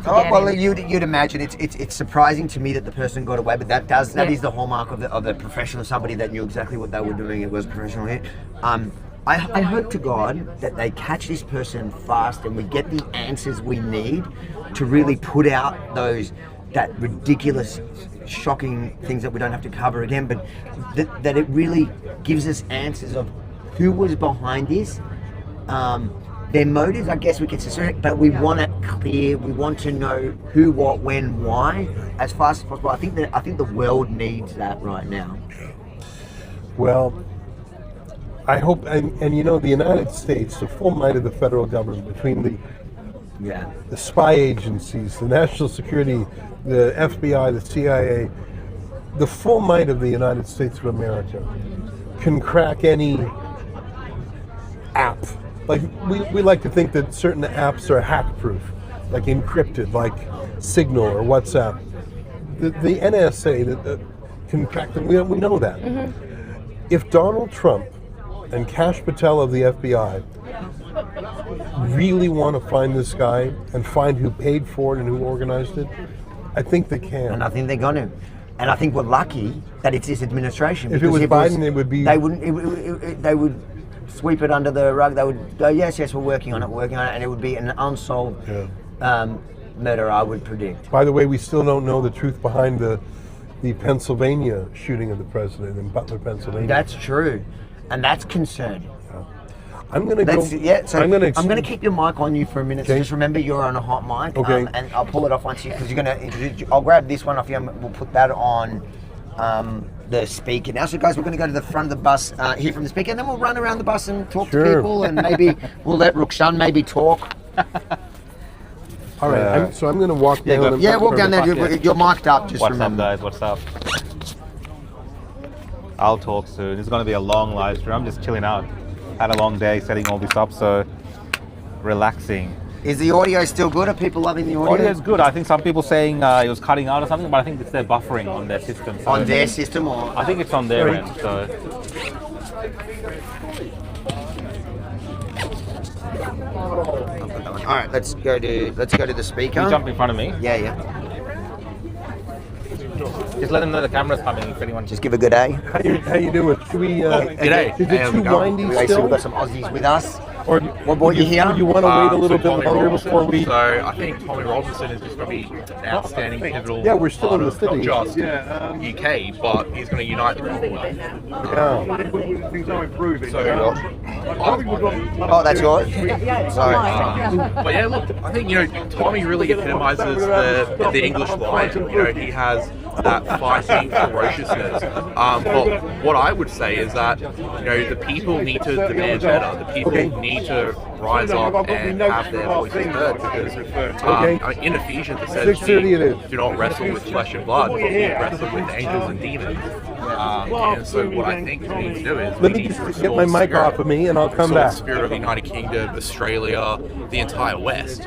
Oh, get well, it. you'd imagine it's surprising to me that the person got away, but that is the hallmark of the professional, somebody that knew exactly what they were doing. It was professional here. I hope to God that they catch this person fast and we get the answers we need to really put out that ridiculous, shocking things that we don't have to cover again, but that it really gives us answers of who was behind this. Their motives, I guess we can suspect, but we want it clear. We want to know who, what, when, why, as fast as possible. I think the world needs that right now. Well, I hope, and you know, the United States, the full might of the federal government, between the spy agencies, the national security, the FBI, the CIA, the full might of the United States of America can crack any app. Like we like to think that certain apps are hack-proof, like encrypted, like Signal or WhatsApp. The NSA that can crack them. We know that. Mm-hmm. If Donald Trump and Kash Patel of the FBI really want to find this guy and find who paid for it and who organized it, I think they can. And I think they're going to. And I think we're lucky that it's this administration. If it was Biden, it would be. They wouldn't. They would sweep it under the rug. They would go, yes, we're working on it, and it would be an unsolved murder, I would predict. By the way, we still don't know the truth behind the Pennsylvania shooting of the president in Butler, Pennsylvania. That's true, and that's concerning. I'm going to go. So I'm going to keep your mic on you for a minute. Okay. So just remember you're on a hot mic. Okay. And I'll pull it off once because you're going to introduce. I'll grab this one off you and we'll put that on the speaker. Now, so guys, we're going to go to the front of the bus, hear from the speaker, and then we'll run around the bus and talk to people, and maybe we'll let Rukshan maybe talk. All right. So I'm going to walk down. Walk down there. You're mic'd up. Just What's remember. up, guys? What's up? I'll talk soon. It's going to be a long live stream. I'm just chilling out. Had a long day setting all this up, so relaxing. Is the audio still good? Are people loving the audio? Audio is good. I think some people saying it was cutting out or something, but I think it's their buffering on their system. So On their system, or I think it's on their end. So all right, let's go to the speaker. you jump in front of me. Yeah. Just let them know the camera's coming. If anyone Just give a good day. How you doing? Should we? G'day. Is it too windy Okay, so still? we've got some Aussies with us. Or What brought you here? You want to wait a little bit Tommy longer Robinson. before we? So I think Tommy Robinson is just going to be an outstanding pivotal. Yeah, we're still part in the of city. Not just UK, but he's going to unite the Commonwealth. Yeah. So, Oh, that's yours. Sorry. but yeah, look, I think Tommy really epitomizes the English lion. He has that fighting ferociousness. But what I would say is that the people need to demand better. The people need to rise up and have their voices heard, because in Ephesians it says, 6:30 it is. do not wrestle with flesh and blood, but we wrestle with angels and demons. And so what I think we need to do is Let me just get my mic off of me and I'll come back. The spirit of the United Kingdom, Australia, the entire West.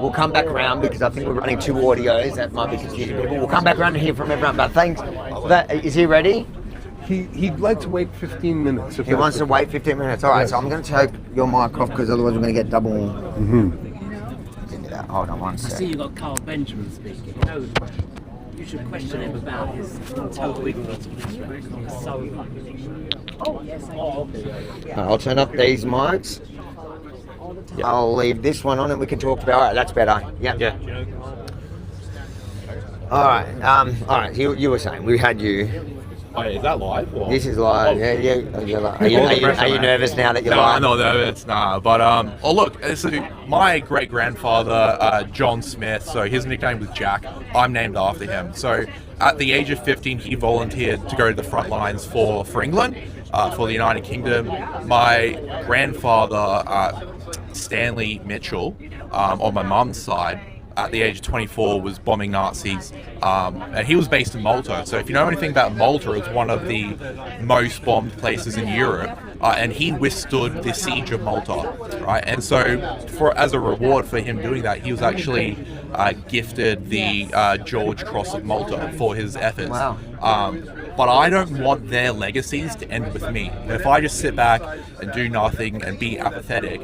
We'll come back around because I think we're running two audios. That might be confusing people. We'll come back around and hear from everyone. But thanks. Is he ready? He'd like to wait 15 minutes. He wants to wait 15 minutes. All right, so I'm going to take your mic off because otherwise we're going to get double. Hold on one I see second. you got Carl Benjamin speaking. You should question him about his total ignorance of this record. It's so I'll turn up these mics. I'll leave this one on and we can talk about. All right, that's better. Yeah. Yeah. All right. You were saying we had you. Oh, is that live? Or? This is live. Yeah. Are you nervous now that you're No, live? no, it's nah. But look, so my great grandfather, John Smith. So his nickname was Jack. I'm named after him. So at the age of 15, he volunteered to go to the front lines for England, for the United Kingdom. My grandfather, Stanley Mitchell, on my mum's side, at the age of 24 was bombing Nazis, and he was based in Malta. So if you know anything about Malta, it's one of the most bombed places in Europe, and he withstood the siege of Malta, right? And so as a reward for him doing that, he was actually gifted the George Cross of Malta for his efforts. Wow. But I don't want their legacies to end with me. If I just sit back and do nothing and be apathetic,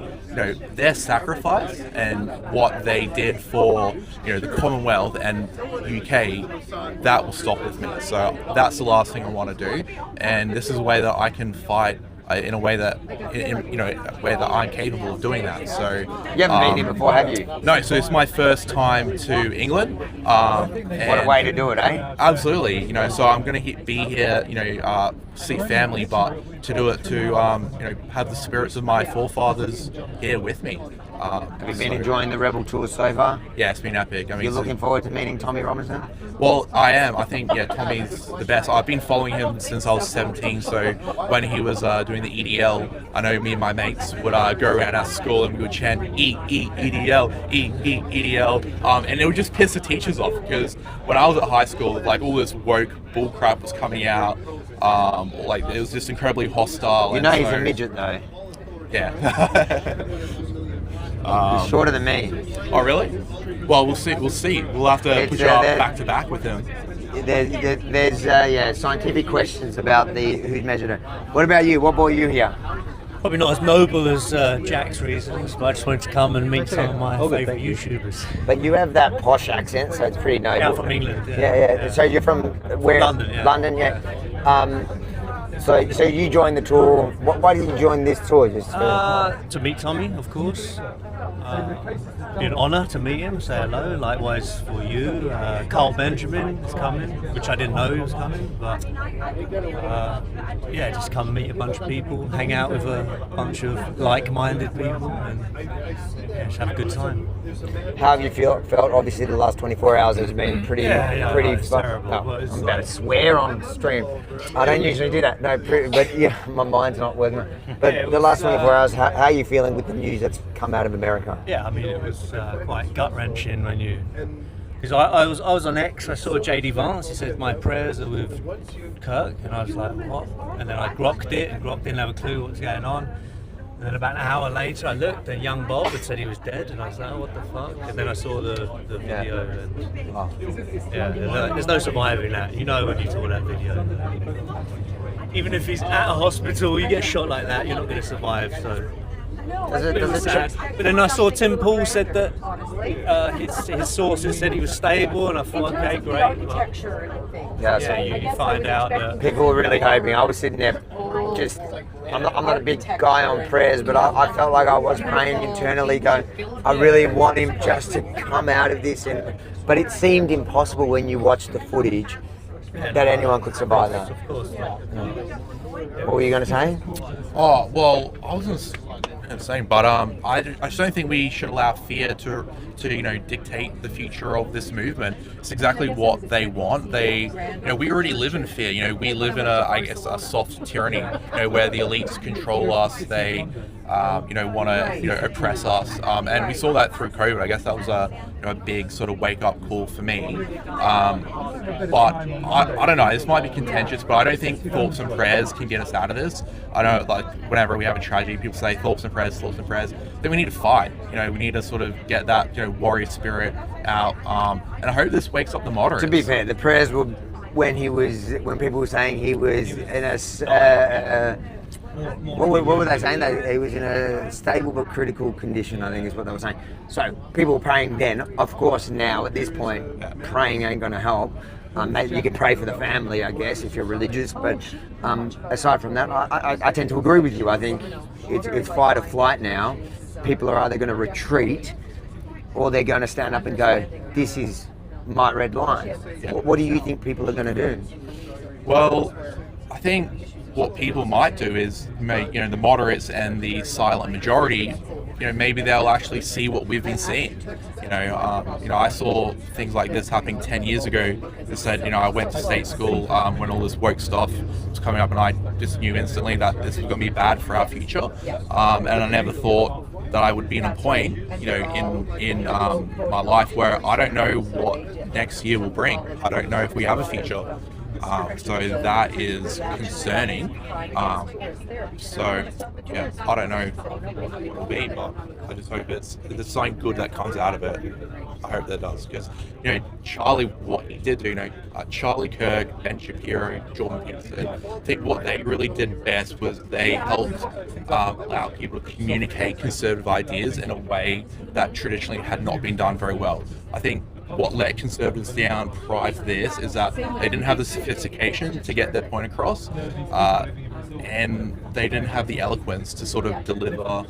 their sacrifice and what they did for the Commonwealth and UK, that will stop with me. So that's the last thing I want to do, and this is a way that I can fight in a way that a way that I'm capable of doing that. So You haven't been here before, have you? no, so it's my first time to England. What a way to do it, eh? Absolutely, so I'm going to be here, see family, but to do it to, have the spirits of my forefathers here with me. Have you been enjoying the Rebel tour so far? Yeah, it's been epic. I mean, You're looking forward to meeting Tommy Robinson? well, I am. I think, Tommy's the best. I've been following him since I was 17. So when he was doing the EDL, I know me and my mates would go around our school and we would chant EDL, EDL, and it would just piss the teachers off, because when I was at high school, like, all this woke bullcrap was coming out. Like, it was just incredibly hostile. You know he's a midget though. Yeah. He's shorter than me. Oh, really? Well, we'll see. We'll have to put you up back to back with him. There's scientific questions about who's measured it. What about you? What brought you here? Probably not as noble as Jack's reasons, but I just wanted to come and meet some of my favourite YouTubers. But you have that posh accent, so it's pretty noble. Yeah, I'm from England. Yeah. So you're from where? London, yeah. London, yeah. So you joined the tour. Why did you join this tour? Just to meet Tommy, of course. Be an honour to meet him, say hello. Likewise for you. Carl Benjamin is coming, which I didn't know he was coming, but just come meet a bunch of people, hang out with a bunch of like-minded people, and just have a good time. How have you felt? Obviously, the last 24 hours has been pretty. It's terrible. I'm about to swear on stream. I don't usually do that. No, but yeah, my mind's not working. But the last 24 hours, how are you feeling with the news that's come out of America? Yeah, I mean, it was quite gut-wrenching when you... Because I was on X, I saw JD Vance, he said, my prayers are with Kirk, and I was like, what? And then I grokked it, and Grok didn't have a clue what was going on. And then about an hour later, I looked, and young Bob had said he was dead, and I was like, oh, what the fuck? And then I saw the video, and there's no surviving that. You know when you saw that video. Even if he's at a hospital, you get shot like that, you're not going to survive, so... Sad. But then I saw Tim Pool said that his sources said he was stable, and I thought, okay, great. But, you find out that people were really hoping. I was sitting there, I'm not a big guy on prayers, but I felt like I was praying internally, going, I really want him just to come out of this. But it seemed impossible when you watched the footage that anyone could survive that. of course. What were you going to say? Oh, well, I was saying, but I just don't think we should allow fear to dictate the future of this movement. It's exactly what they want. We already live in fear. We live in a soft tyranny, where the elites control us. They want to oppress us, and we saw that through COVID. I guess that was a big sort of wake up call for me. But I don't know. This might be contentious, but I don't think thoughts and prayers can get us out of this. I know, like, whenever we have a tragedy, people say thoughts and prayers. Then we need to fight. We need to sort of get that warrior spirit out. And I hope this wakes up the moderates. To be fair, the prayers were when people were saying he was in what were they saying? He was in a stable but critical condition, I think is what they were saying. So people were praying then. Of course, now at this point, praying ain't going to help. Maybe you can pray for the family, I guess, if you're religious. But aside from that, I tend to agree with you. I think it's fight or flight now. People are either going to retreat or they're going to stand up and go, this is my red line. What do you think people are going to do? Well, I think what people might do is make, the moderates and the silent majority maybe they'll actually see what we've been seeing. I saw things like this happening 10 years ago. That said, I went to state school when all this woke stuff was coming up, and I just knew instantly that this was going to be bad for our future. And I never thought that I would be in a point, in my life where I don't know what next year will bring. I don't know if we have a future. So that is concerning. I don't know what it will be, but I just hope there's something good that comes out of it. I hope that does, because Charlie, what he did do, Charlie Kirk, Ben Shapiro, Jordan Peterson, I think what they really did best was they helped allow people to communicate conservative ideas in a way that traditionally had not been done very well. I think what let conservatives down prior to this is that they didn't have the sophistication to get their point across, and they didn't have the eloquence to sort of deliver,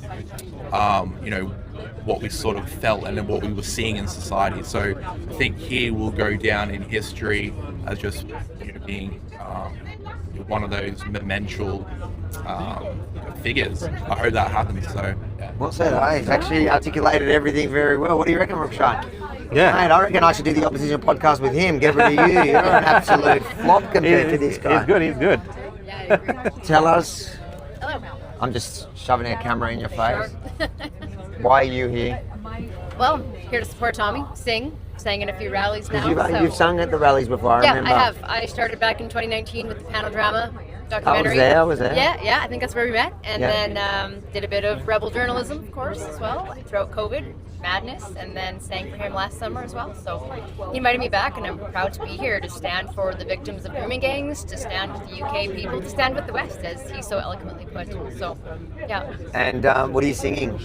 what we sort of felt and what we were seeing in society. So I think he will go down in history as just being one of those memential figures. I hope that happens. So yeah. Well said. He's actually articulated everything very well. What do you reckon, Rukshan? Yeah. Mate, I reckon I should do the opposition podcast with him. Get rid of you. You're an absolute flop compared to this guy. He's good. Tell us. Hello. I'm just shoving a camera in your face. Why are you here? Well, here to support Tommy, sang in a few rallies now. You've sung at the rallies before, I remember. Yeah, I have. I started back in 2019 with the Panel Drama documentary. I was there. Yeah, I think that's where we met. And then did a bit of rebel journalism, of course, as well, throughout COVID madness, and then sang for him last summer as well. So he invited me back, and I'm proud to be here to stand for the victims of grooming gangs, to stand with the UK people, to stand with the West, as he so eloquently put. So, yeah. And what are you singing?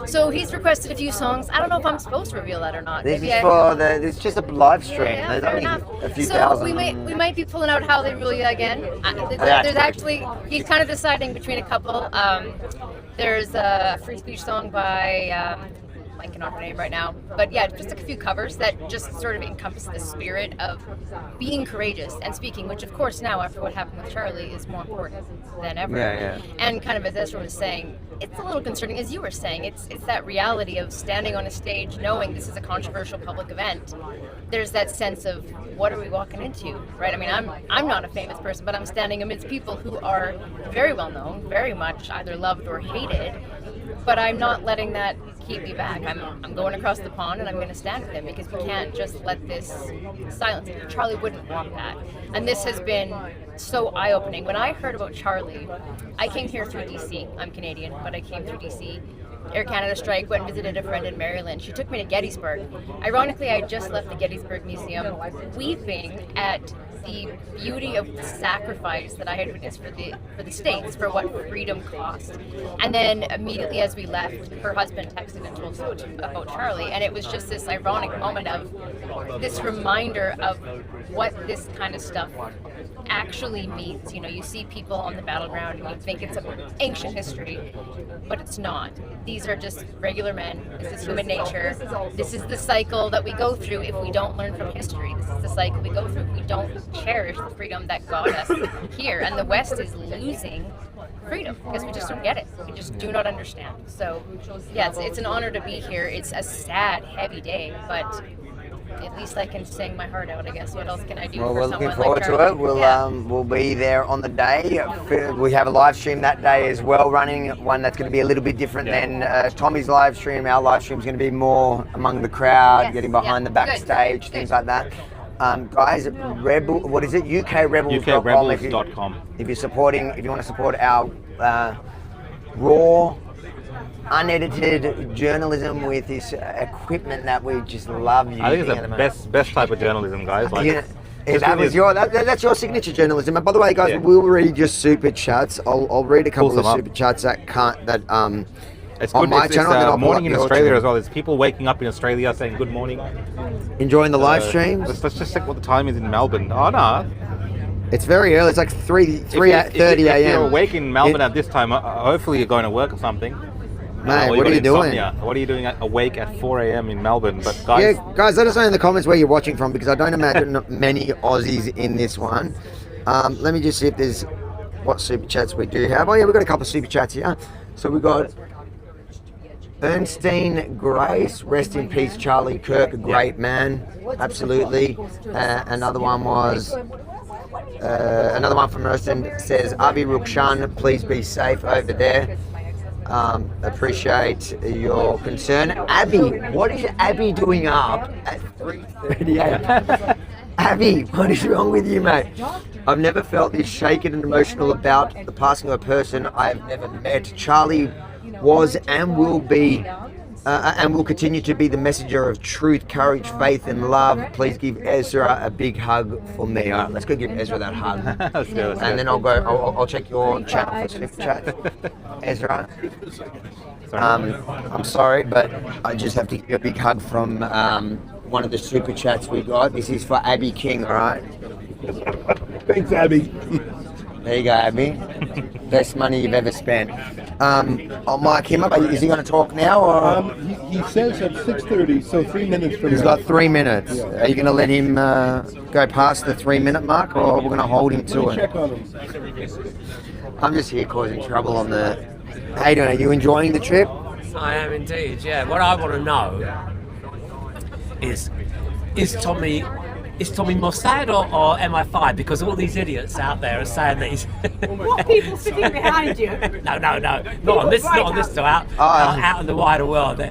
So he's requested a few songs. I don't know if I'm supposed to reveal that or not. This Maybe is just a live stream. Yeah, There's fair only enough. a few so thousand. we might be pulling out How They Rule You again. There's actually, he's kind of deciding between a couple. There's a free speech song by blanking on her name right now, but yeah, just a few covers that just sort of encompass the spirit of being courageous and speaking, which of course now after what happened with Charlie is more important than ever. And kind of as Ezra was saying, it's a little concerning, as you were saying, it's that reality of standing on a stage knowing this is a controversial public event. There's that sense of, what are we walking into, right? I mean, I'm not a famous person, but I'm standing amidst people who are very well known, very much either loved or hated, but I'm not letting that keep me back. I'm going across the pond, and I'm going to stand with him, because we can't just let this silence him. Charlie wouldn't want that. And this has been so eye-opening. When I heard about Charlie, I came here through DC. I'm Canadian, but I came through DC. Air Canada strike, went and visited a friend in Maryland. She took me to Gettysburg. Ironically, I just left the Gettysburg Museum weeping at the beauty of the sacrifice that I had witnessed for the States, for what freedom cost. And then immediately as we left, her husband texted and told us about Charlie, and it was just this ironic moment of this reminder of what this kind of stuff actually means. You see people on the battleground and you think it's an ancient history, but it's not. These are just regular men. This is human nature. This is the cycle that we go through if we don't learn from history. This is the cycle we go through if we don't cherish the freedom that got us here. And the West is losing freedom because we just don't get it. We just do not understand. So yeah, it's an honor to be here. It's a sad, heavy day, but at least I can sing my heart out, I guess. What else can I do for we're someone looking forward like Charlie? to it. We'll be there on the day. We have a live stream that day as well running, one that's going to be a little bit different than Tommy's live stream. Our live stream is going to be more among the crowd, getting behind the backstage, things like that. Guys, what is it? UKRebels.com. UKRebels.com. If you want to support our raw, unedited journalism with this equipment that we just love using. I think it's the best type of journalism, guys. Like, that's your signature journalism. And by the way, guys, we'll read your super chats. I'll read a couple of super chats that it's on good. my channel. It's morning in Australia as well. There's people waking up in Australia saying good morning. Enjoying the live streams. Let's just check what the time is in Melbourne. Oh no. It's very early. It's like 3:30 a.m. If you're awake in Melbourne at this time, hopefully you're going to work or something. Mate, what are you doing? What are you doing awake at 4 a.m. in Melbourne? But guys, guys, let us know in the comments where you're watching from, because I don't imagine many Aussies in this one. Let me just see if there's what super chats we do have. Oh yeah, we've got a couple of super chats here. So we got Ernestine Grace, rest in peace, Charlie Kirk, a great man, absolutely. Another one from Ernestine says, Avi Rukshan, please be safe over there. Appreciate your concern. Abby, what is Abby doing up at 3:38? Abby, what is wrong with you, mate? I've never felt this shaken and emotional about the passing of a person I have never met. Charlie was and will be and will continue to be the messenger of truth, courage, faith, and love. Please give Ezra a big hug for me. All right, let's go give Ezra that hug. And then I'll check your channel for super chat. Ezra, I'm sorry, but I just have to give you a big hug from one of the super chats we got. This is for Abby King, all right? Thanks, Abby. There you go, Abby. Best money you've ever spent. I'll mic him up. Is he going to talk now? Or? He says at 6:30, so 3 minutes from now. He's got 3 minutes. Yeah. Are you going to let him go past the 3 minute mark, or we're going to hold him to it? Check on him. I'm just here causing trouble on the... How you doing? Are you enjoying the trip? I am indeed, yeah. What I want to know is Tommy Mossad or MI5? Because all these idiots out there are saying that he's... What, people sitting behind you? No. Not on this, so out in the wider world.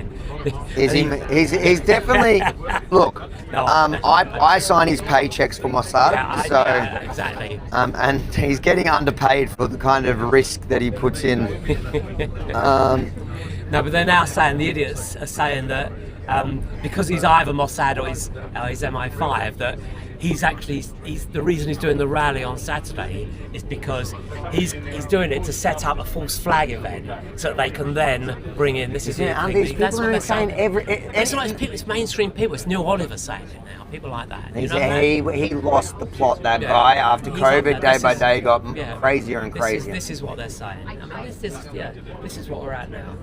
He's definitely... Look, I sign his paychecks for Mossad, exactly. And he's getting underpaid for the kind of risk that he puts in. No, but they're now saying, the idiots are saying that because he's either Mossad or he's MI5, that he's the reason he's doing the rally on Saturday is because he's doing it to set up a false flag event so that they can then bring in These people are saying it's mainstream people. It's Neil Oliver saying it now. People like that. He lost the plot. That guy after COVID, day by day, got crazier and crazier. This is what they're saying. I mean, this is what we're at now.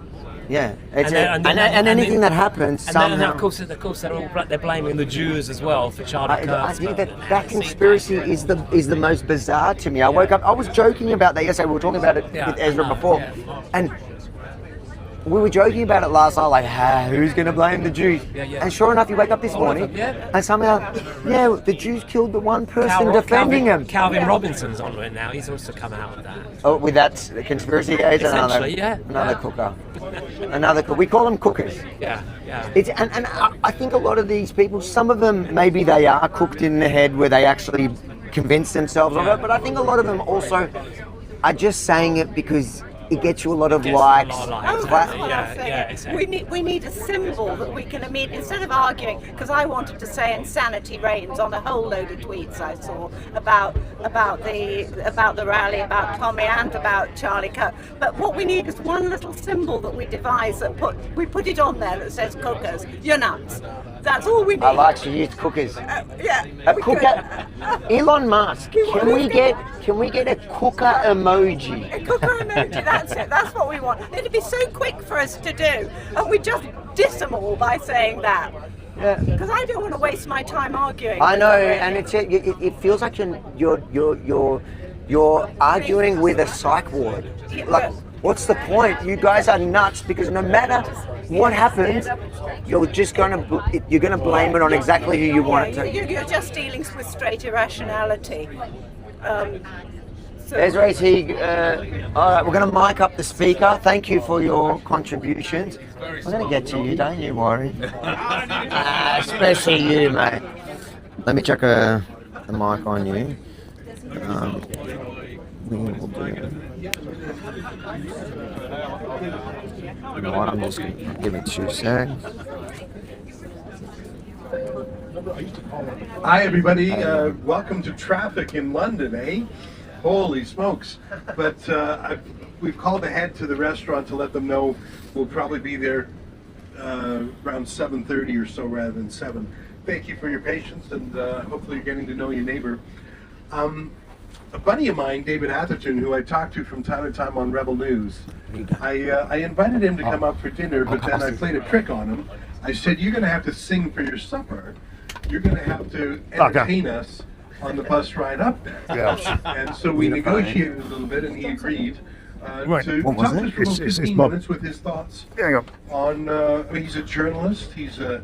Yeah, and anything that happens somehow. And of course, they're blaming the Jews as well for Charlie Kirk. I think that conspiracy is the most bizarre to me. I woke up. I was joking about that yesterday. We were talking about it with Ezra before, and we were joking about it last night. Like, who's going to blame the Jews? And sure enough, you wake up this morning, and somehow, the Jews killed the one person defending him. Calvin Robinson's on it now. He's also come out with that. Oh, with that conspiracy case, another cooker. Another cook. We call them cookers. Yeah. And I think a lot of these people, some of them maybe they are cooked in the head where they actually convince themselves of it, but I think a lot of them also are just saying it because it gets you a lot of likes. Exactly. We need a symbol that we can instead of arguing, because I wanted to say insanity reigns on a whole load of tweets I saw about the rally, about Tommy and about Charlie Kirk. But what we need is one little symbol that we devise that we put it on there that says cookers. You're nuts. That's all we need. I like to use cookers. A cooker. Elon Musk. Can we get a cooker emoji? A cooker emoji. That's it. That's what we want. It'd be so quick for us to do, and we just diss them all by saying that. Because I don't want to waste my time arguing. I know, and it feels like you're arguing with a psych ward. Like, what's the point? You guys are nuts because no matter what happens, you're gonna blame it on exactly who you want it to. You're just dealing with straight irrationality. Ezra's here. All right, we're going to mic up the speaker. Thank you for your contributions. We're going to get to you, don't you worry. Especially you, mate. Let me check the mic on you. We will do. Right, I'm just going to give it 2 seconds. Hi, everybody. Welcome to traffic in London, eh? Holy smokes. But we've called ahead to the restaurant to let them know we'll probably be there around 7:30 or so rather than 7. Thank you for your patience, and hopefully you're getting to know your neighbor. A buddy of mine, David Atherton, who I talk to from time to time on Rebel News, I invited him to come up for dinner, but then I played a trick on him. I said, you're going to have to sing for your supper. You're going to have to entertain us on the bus ride up there. And so we negotiated a little bit, and he agreed. Right. What was talk it? just for about It's 15 Bob. minutes with his thoughts Hang on. on. He's a journalist. He's a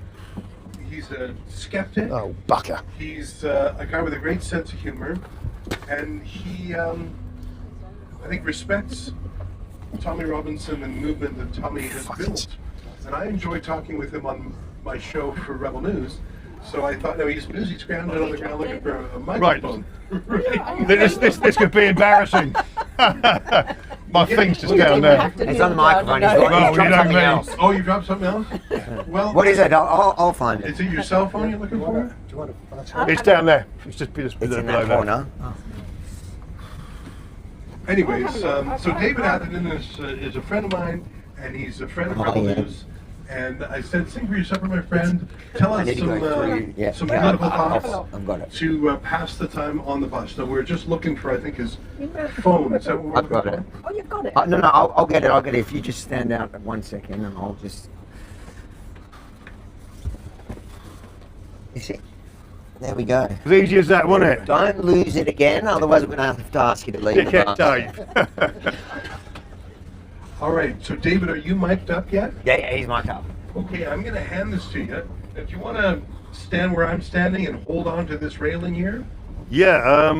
skeptic. Oh, bucker. He's a guy with a great sense of humor, and he, I think, respects Tommy Robinson and the movement that Tommy has built. And I enjoy talking with him on my show for Rebel News. So I thought, no, he's busy scrambling on the ground looking for a microphone. Right. This could be embarrassing. My thing's just down there. It's on the microphone. He's Well, dropped you something don't mean- else. Oh, you dropped something else? Well, What is it? I'll find it. is it your cell phone you're looking for? It's down there. It's just It's below in that there. corner. Anyways, so David Atherton is a friend of mine, and he's a friend of Rebel yeah. News. And I said, sing for your supper, my friend. Tell I us need to go through. Yeah, some yeah, political thoughts I've got it. to pass the time on the bus. So we're just looking for, I think, his phone. Is that what we're I've got looking it. for? Oh, you've got it. No, I'll get it. I'll get it. If you just stand out 1 second, and I'll just. You see? There we go. As easy as that, wasn't it? Don't lose it again, otherwise we're going to have to ask you to leave. the Dickhead bus. Dave. All right. So David, are you mic'd up yet? Yeah, he's mic'd up. Okay, I'm going to hand this to you. If you want to stand where I'm standing and hold on to this railing here. Yeah,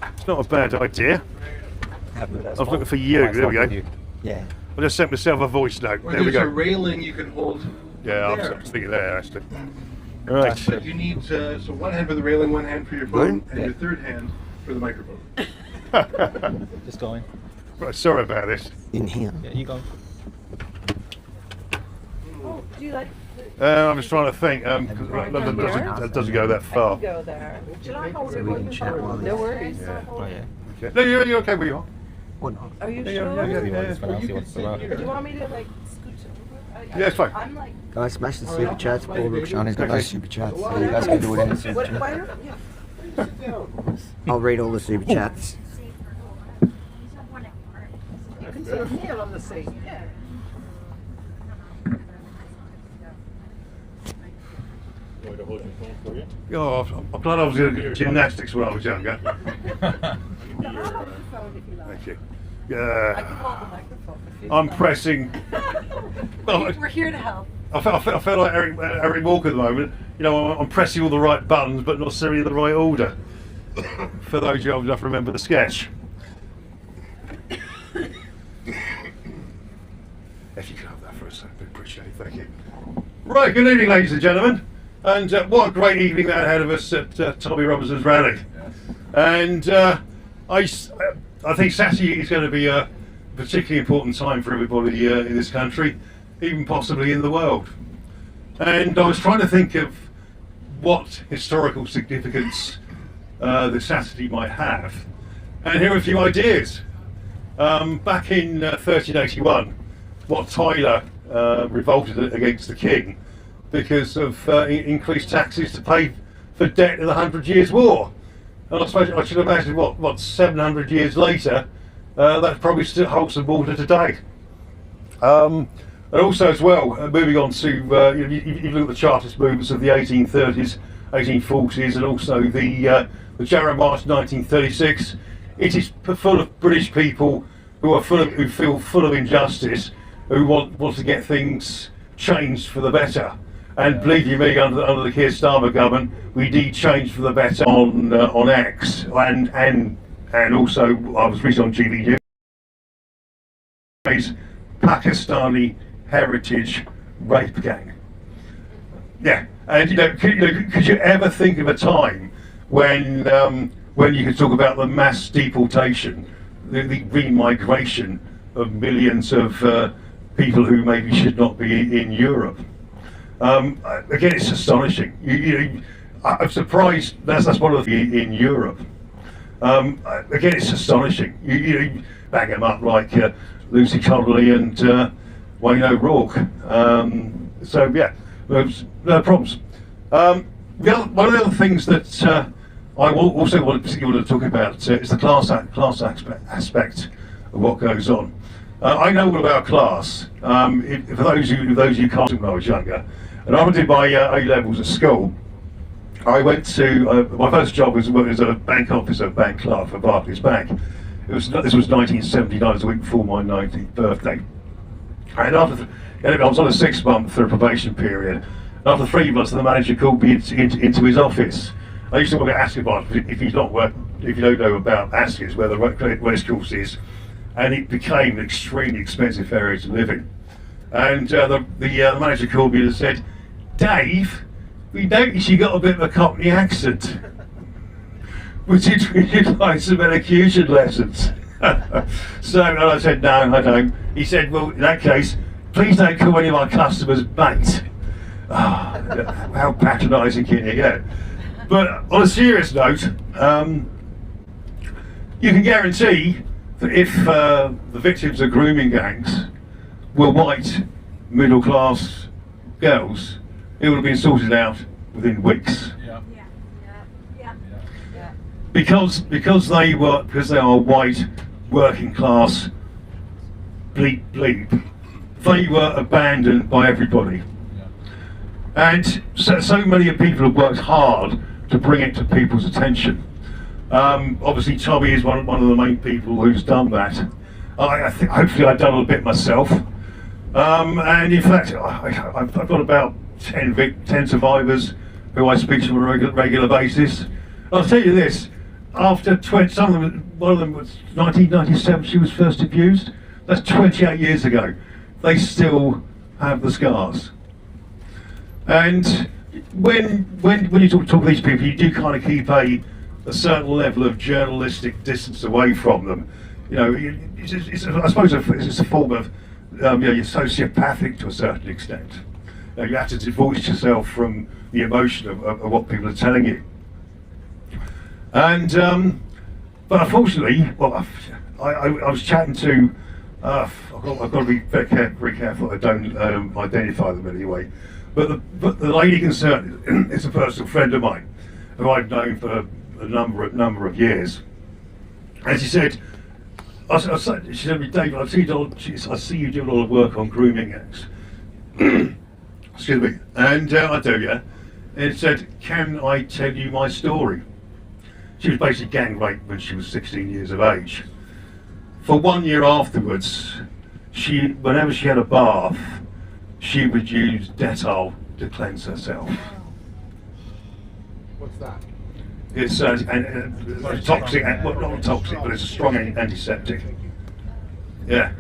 it's not a bad idea. I was looking for you. There we go. Yeah. I just sent myself a voice note. Or There we there's a go. railing you can hold. Yeah, I there. was thinking there, actually. Right. But you need so one hand for the railing, one hand for your phone, Good. and your third hand for the microphone. Just going. Right, sorry about this. In here. Yeah, you go. Oh, do you like I'm just trying to think. 'Cause that doesn't go that far. go there? Should I hold So it we while can you chat hold while it? this- No worries. Oh yeah. Okay. No, you're okay where you are. Or not. Are you Yeah, sure? yeah, yeah, See yeah. what this one else, see what's about. Do you want me to like scoot over? Yeah, it's fine. I'm like. Guys, smash the super chats. Paul Rookshaw got those super chats. So you guys can do it in the super What? chat. Why don't? Yeah. I'll read all the super chats. You can sort of kneel on the seat. Yeah. Oh, I'm glad I was in gymnastics when I was younger. Thank you. I'm pressing. Well, We're here to help. I felt like Eric Walker at the moment. You know, I'm pressing all the right buttons, but not necessarily in the right order. For those of you old enough to remember the sketch. If you could have that for a second, I'd appreciate it. Thank you. Right, good evening, ladies and gentlemen. And what a great evening that had of us at Tommy Robinson's rally. And I think Saturday is going to be a particularly important time for everybody in this country, even possibly in the world. And I was trying to think of what historical significance this Saturday might have. And here are a few ideas. Back in 1381, Wat Tyler revolted against the king because of increased taxes to pay for debt of the 100 Years' War. And I suppose I should imagine what 700 years later, that probably still holds some water today. And also as well, moving on to, you look at the Chartist movements of the 1830s, 1840s, and also the Jarrah March 1936. It is full of British people who feel full of injustice, who want to get things changed for the better. And believe you me, under the Keir Starmer government, we did change for the better on X, and also I was recently on GV News, Pakistani heritage rape gang. Yeah, and could you ever think of a time when you could talk about the mass deportation, the remigration of millions of people who maybe should not be in Europe? Again, it's astonishing. I'm surprised that's one of the in Europe. Again, it's astonishing. You bang them up like Lucy Connolly and Wayne O'Rourke. So yeah, no problems. One of the other things that I also want to talk about is the class aspect of what goes on. I know all about class. For those of you can't, when I was younger, and I did my A levels at school. I went to my first job was as a bank officer, bank clerk for Barclays Bank, This was 1979, it was a week before my 19th birthday. And I was on a 6-month probation period. After 3 months, the manager called me into his office. I used to work at Ascot. If you don't know about Ascot, where the race course is, and it became an extremely expensive area to live in. And the manager called me and said, "Dave, we noticed you got a bit of a Cockney accent. Would you like some elocution lessons?" So and I said, "No, I don't." He said, "Well, in that case, please don't call any of my customers mate." How patronising can you get? But on a serious note, you can guarantee that if the victims of grooming gangs were white, middle-class girls, it would have been sorted out within weeks. Because they are white, working class, bleep, they were abandoned by everybody. And so many people have worked hard to bring it to people's attention. Obviously, Tommy is one of the main people who's done that. I think hopefully I've done a bit myself. And in fact, I've got about 10 survivors who I speak to on a regular basis. I'll tell you this: after one of them was 1997. She was first abused. That's 28 years ago. They still have the scars. And when you talk to these people, you do kind of keep a certain level of journalistic distance away from them. You know, I suppose it's a form of you're sociopathic to a certain extent. You have to divorce yourself from the emotion of what people are telling you. And but unfortunately, well, I was chatting to. I've got to be very careful I don't identify them anyway. But the lady concerned is a personal friend of mine, who I've known for a number of years. And she said, she said to me, "David, I see you do a lot of work on grooming gangs." Excuse me. And I do, yeah. And it said, "Can I tell you my story?" She was basically gang raped when she was 16 years of age. For 1 year afterwards, whenever she had a bath, she would use Dettol to cleanse herself. What's that? It's toxic, well, not toxic, but it's a strong antiseptic. Yeah.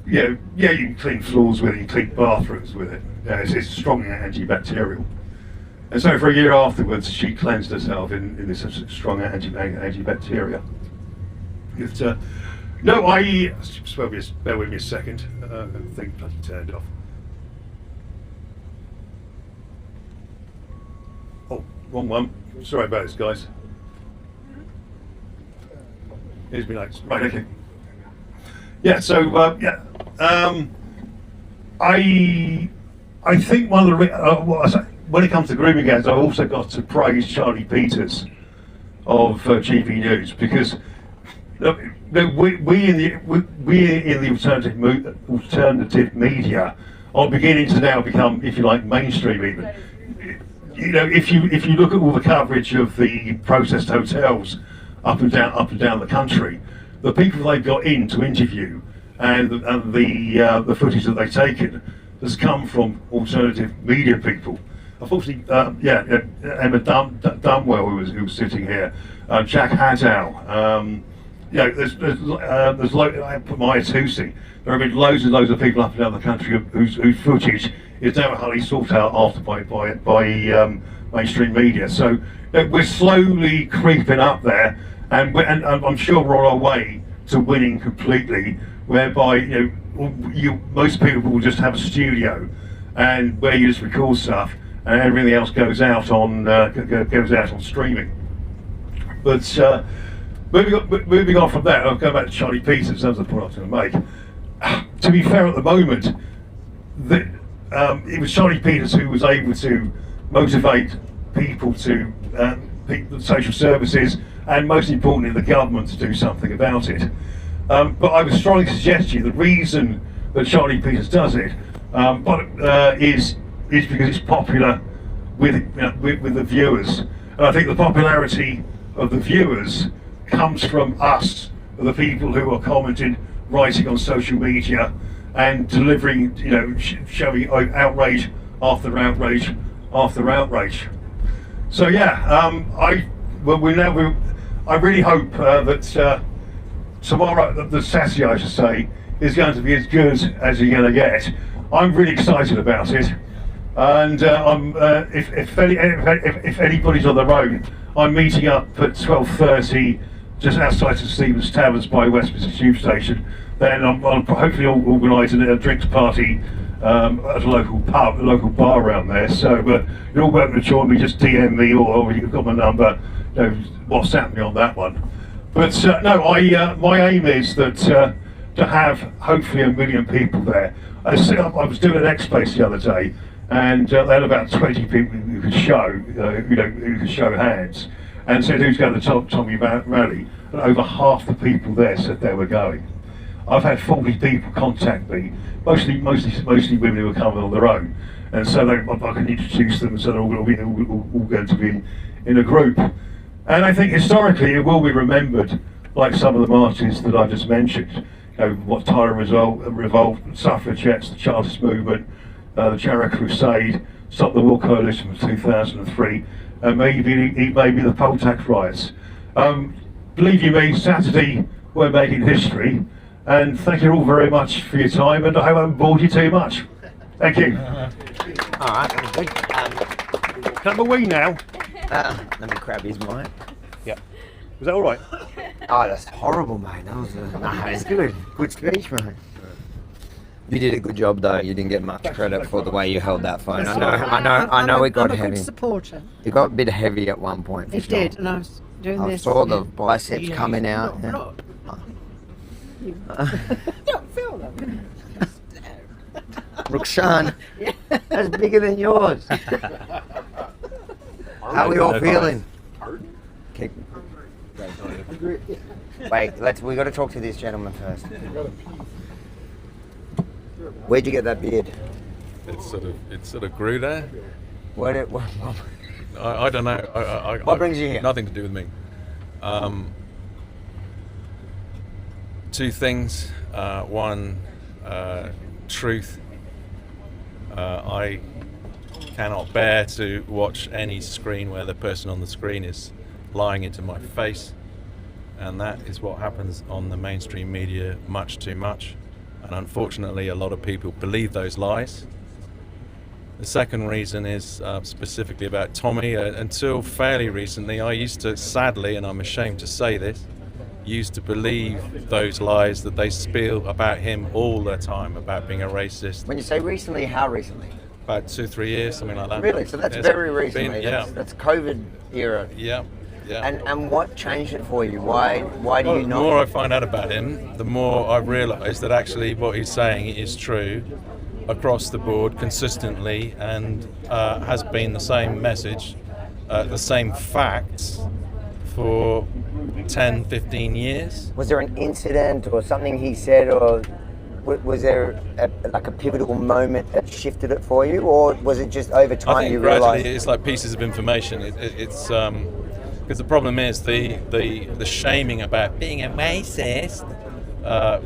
You can clean floors with it, you can clean bathrooms with it. Yeah, it's strongly antibacterial. And so for a year afterwards, she cleansed herself in this strong antibacteria. Bear with me a second. I think bloody turned off. Oh, wrong one. Sorry about this, guys. Here's me notes. Right, okay. Yeah. So I think one of the when it comes to grooming gangs, I've also got to praise Charlie Peters of GB News, because we in the alternative media are beginning to now become, if you like, mainstream even. You know, if you look at all the coverage of the protest hotels up and down the country, the people they've got in to interview and the footage that they've taken has come from alternative media people. Unfortunately, Emma Dunwell, who was sitting here, Jack Haddow. There's I put Maya Tusi. There have been loads and loads of people up and down the country whose footage is now hardly sought out after by mainstream media. So we're slowly creeping up there, and I'm sure we're on our way to winning completely. Whereby most people will just have a studio, and where you just record stuff, and everything else goes out on streaming. But moving on from that, I'll go back to Charlie Peters. That's the point I was going to make. To be fair, at the moment, it was Charlie Peters who was able to motivate people to social services, and most importantly, the government to do something about it. But I would strongly suggest to you the reason that Charlie Peters does it is because it's popular with the viewers. And I think the popularity of the viewers comes from us, the people who are commenting, writing on social media, and delivering, showing outrage after outrage after outrage. So yeah, I really hope that tomorrow, the Saturday, I should say, is going to be as good as you're going to get. I'm really excited about it, and if anybody's on their own, I'm meeting up at 12:30 just outside of Stevens Taverns by Westminster Tube Station. Then I'll hopefully organise a drinks party at a local pub, a local bar around there. So you're all welcome to join me. Just DM me, or you've got my number. WhatsApp me on that one. But no, my aim is that to have hopefully 1 million people there. I was doing an X-Place the other day, and they had about 20 people who could show, who could show hands, and said who's going to the Tommy rally, and over half the people there said they were going. I've had 40 people contact me, mostly women who are coming on their own, and so I can introduce them, so they're all going to be in a group. And I think historically it will be remembered, like some of the marches that I just mentioned. What Tyler Revolt, Suffragettes, the Chartist Movement, the Jarrah Crusade, Stop the War Coalition from 2003, and maybe the poll tax riots. Believe you me, Saturday we're making history, and thank you all very much for your time, and I hope I haven't bored you too much. Thank you. All right, that was good. Can I have a wee now? Let me grab his mic. Yeah. Was that all right? Oh, that's horrible, mate. That was it's good. Good speech, mate. You did a good job, though. You didn't get much credit for the way you held that phone. I know it got heavy. I'm a good supporter. It got a bit heavy at one point. It did, and I was doing I this. saw the biceps coming out. You don't feel them. Rukshan, that's bigger than yours. How are we all feeling? Wait, we got to talk to this gentleman first. Where'd you get that beard? It sort of grew there. What? I don't know. What brings you here? Nothing to do with me. Two things. One, truth. I cannot bear to watch any screen where the person on the screen is lying into my face, and that is what happens on the mainstream media much too much, and unfortunately a lot of people believe those lies. The second reason is specifically about Tommy. Until fairly recently, I used to, sadly, and I'm ashamed to say this, used to believe those lies that they spiel about him all the time, about being a racist. When you say recently, how recently? About 2-3 years, something like that. Really? So that's very recently. Yeah. That's COVID era. Yeah. And what changed it for you? Why do you not? The more I find out about him, the more I realise that actually what he's saying is true across the board consistently, and has been the same message, the same facts for 10, 15 years. Was there an incident or something he said, or was there a pivotal moment that shifted it for you, or was it just over time I think you gradually realised? it's like pieces of information. It's because the problem is the shaming about being a racist,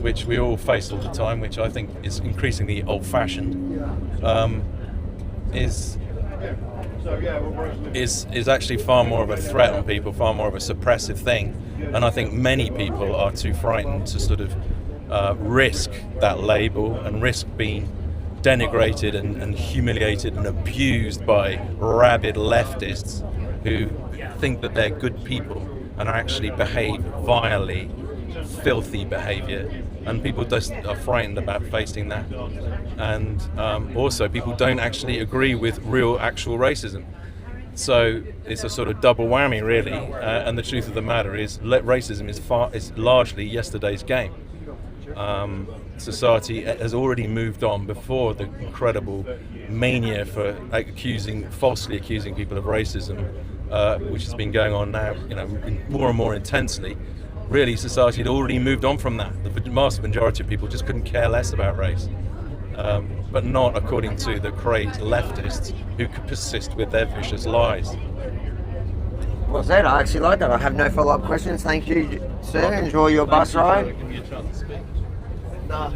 which we all face all the time, which I think is increasingly old-fashioned, is actually far more of a threat on people, far more of a suppressive thing, and I think many people are too frightened to sort of risk that label and risk being denigrated and humiliated and abused by rabid leftists who think that they're good people and actually behave vilely, filthy behaviour, and people just are frightened about facing that. And also people don't actually agree with real actual racism. So it's a sort of double whammy really, and the truth of the matter is racism is largely yesterday's game. Society has already moved on before the incredible mania for falsely accusing people of racism, which has been going on now, more and more intensely. Really, society had already moved on from that. The vast majority of people just couldn't care less about race, but not according to the crazed leftists who could persist with their vicious lies. Well said. I actually like that. I have no follow-up questions. Thank you, sir. Enjoy your bus ride. Not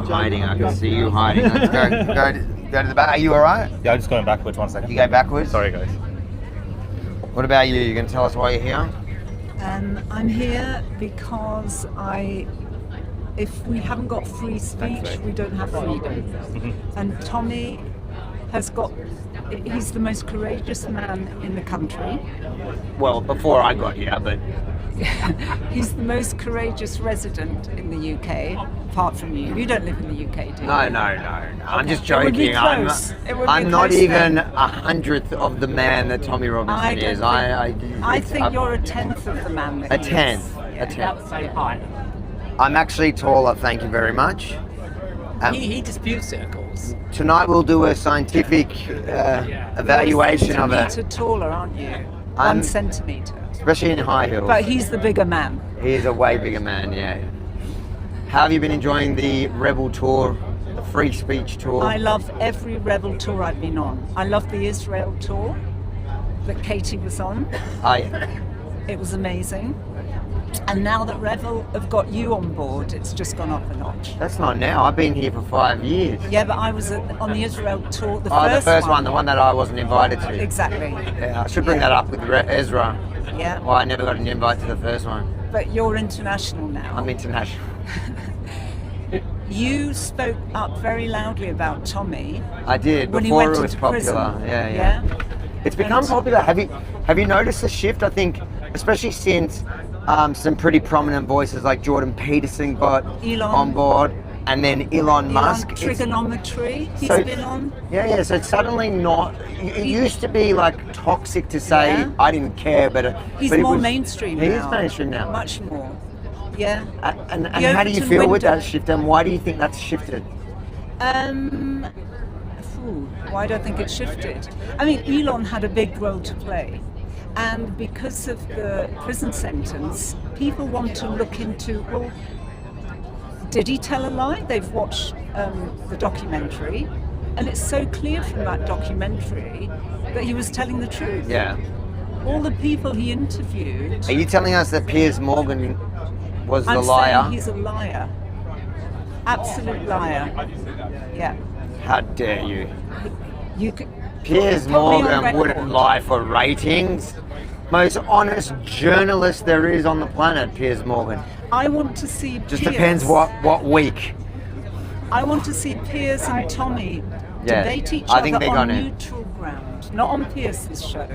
hiding. I can see you hiding. Let's go to the back. Are you all right? Yeah, I'm just going backwards 1 second. You go backwards? Sorry, guys. What about you? You going to tell us why you're here? I'm here because if we haven't got free speech, we don't have freedom. And Tommy he's the most courageous man in the country. Well, before I got here, but... He's the most courageous resident in the UK, apart from you. You don't live in the UK, do you? No. I'm just It would be joking. close. It would be I'm not close even then. 100th of the man that Tommy Robinson is. I think you're a 10th of the man that A he is. 10th. A 10th. That's so high. I'm actually taller, thank you very much. He disputes it, of course. Tonight we'll do a scientific evaluation of it, You're taller, aren't you? I'm- 1 centimetre. especially in high heels. But he's the bigger man. He is a way bigger man, yeah. How have you been enjoying the Rebel Tour, the Free Speech Tour? I love every Rebel tour I've been on. I love the Israel tour that Katie was on. Oh, yeah. It was amazing. And now that Rebel have got you on board, it's just gone up a notch. That's not now. I've been here for 5 years. Yeah, but I was on the Israel tour, the Oh, first the first one, the one that I wasn't invited to. Exactly. Yeah, I should bring that up with Ezra. Yeah. Well, I never got an invite to the first one. But you're international now. I'm international. You spoke up very loudly about Tommy. I did, when he before went it was into popular. prison. Yeah. It's become popular. Have you noticed the shift? I think, especially since some pretty prominent voices like Jordan Peterson got Elon. on board, and then Elon Musk. It's- Trigonometry, he's So- been on. Yeah, so it's suddenly not. It used to be like toxic to say Yeah. I didn't care, but He's but it more was- mainstream He now. is mainstream now. Much more. Yeah. And The how do you Overton feel with window- that shift, and why do you think that's shifted? Why do I think it shifted? I mean, Elon had a big role to play. And because of the prison sentence, people want to look into, well, did he tell a lie? They've watched the documentary, and it's so clear from that documentary that he was telling the truth. Yeah. All the people he interviewed. Are you telling us that Piers Morgan was the I'm liar? saying he's a liar. Absolute liar. Yeah. How dare you? You could, Piers put me on Morgan record. wouldn't lie for ratings. Most honest journalist there is on the planet, Piers Morgan. I want to see Just Piers. depends what week. I want to see Piers and Tommy Yeah, debate each I think other they're on gonna. neutral ground, not on Pierce's show.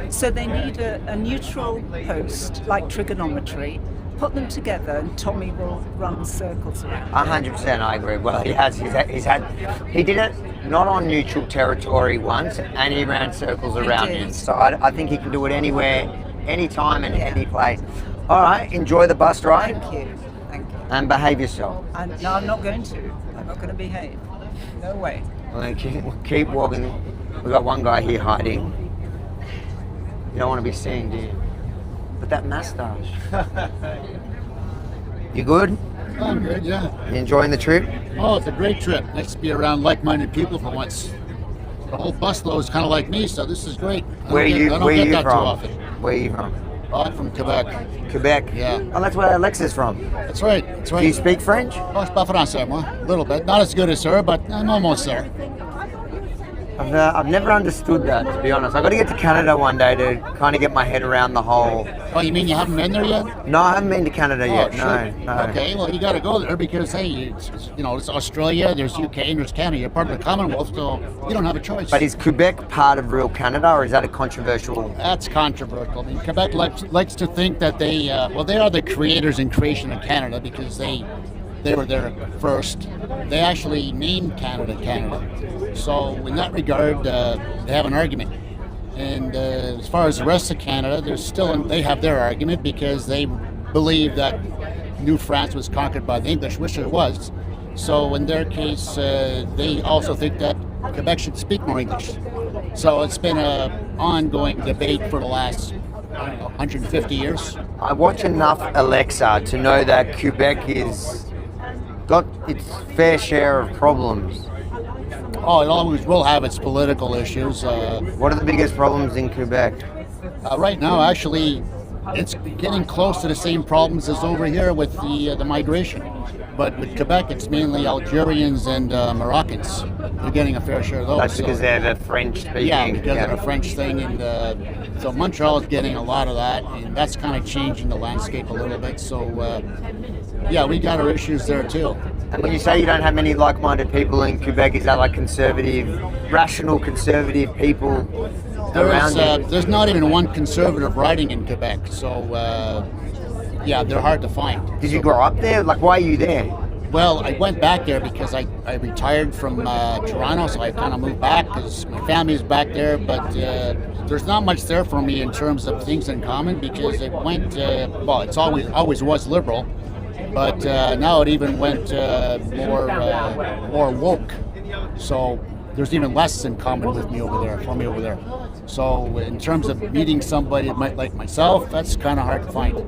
So they need a neutral host like Trigonometry. Put them together, and Tommy will run circles around. 100%, I agree. Well, he has. He did it not on neutral territory once, and he ran circles around did. it. So I think he can do it anywhere, anytime, and any place. All right, enjoy the bus ride. Thank you. Thank you. And behave yourself. No, I'm not going to. I'm not going to behave. No way. We're going to keep walking. We've got one guy here hiding. You don't want to be seen, do you? But that mustache. You good? I'm good, yeah. You enjoying the trip? Oh, it's a great trip. Nice to be around like-minded people for once. The whole busload is kind of like me, so this is great. Where are you I don't get that from? too often. Where are you from? Oh, I'm from Quebec. Quebec? Yeah. Oh, that's where Alexa's from. That's right. That's right. Do you speak French? Oh, je parle français, moi. A little bit. Not as good as her, but I'm almost there. I've never understood that, to be honest. I've got to get to Canada one day to kind of get my head around the whole... Oh, you mean you haven't been there yet? No, I haven't been to Canada yet, shit. no. Okay, well, you got to go there because, hey, it's Australia, there's UK, and there's Canada. You're part of the Commonwealth, so you don't have a choice. But is Quebec part of real Canada, or is that a controversial... That's controversial. I mean, Quebec likes to think that they are the creators and creation of Canada because they were there first. They actually named Canada Canada. So in that regard, they have an argument. And as far as the rest of Canada, they have their argument because they believe that New France was conquered by the English, which it was. So in their case, they also think that Quebec should speak more English. So it's been an ongoing debate for the last, 150 years. I watch enough Alexa to know that Quebec is got its fair share of problems. Oh, it always will have its political issues. What are the biggest problems in Quebec? Right now, actually, it's getting close to the same problems as over here with the migration. But with Quebec, it's mainly Algerians and Moroccans. They're getting a fair share of those. That's because they're the French speaking. Yeah, because of the French thing. And so Montreal is getting a lot of that. And that's kind of changing the landscape a little bit. So, yeah, we got our issues there too. And when you say you don't have many like-minded people in Quebec, is that like conservative, rational conservative people around you? There's not even one conservative writing in Quebec. So, yeah, they're hard to find. Did you grow up there? Like, why are you there? Well, I went back there because I retired from Toronto, so I kind of moved back because my family's back there. But there's not much there for me in terms of things in common because it went, well, it's always was liberal, but now it even went more woke. So there's even less in common with me over there. So in terms of meeting somebody like myself, that's kind of hard to find.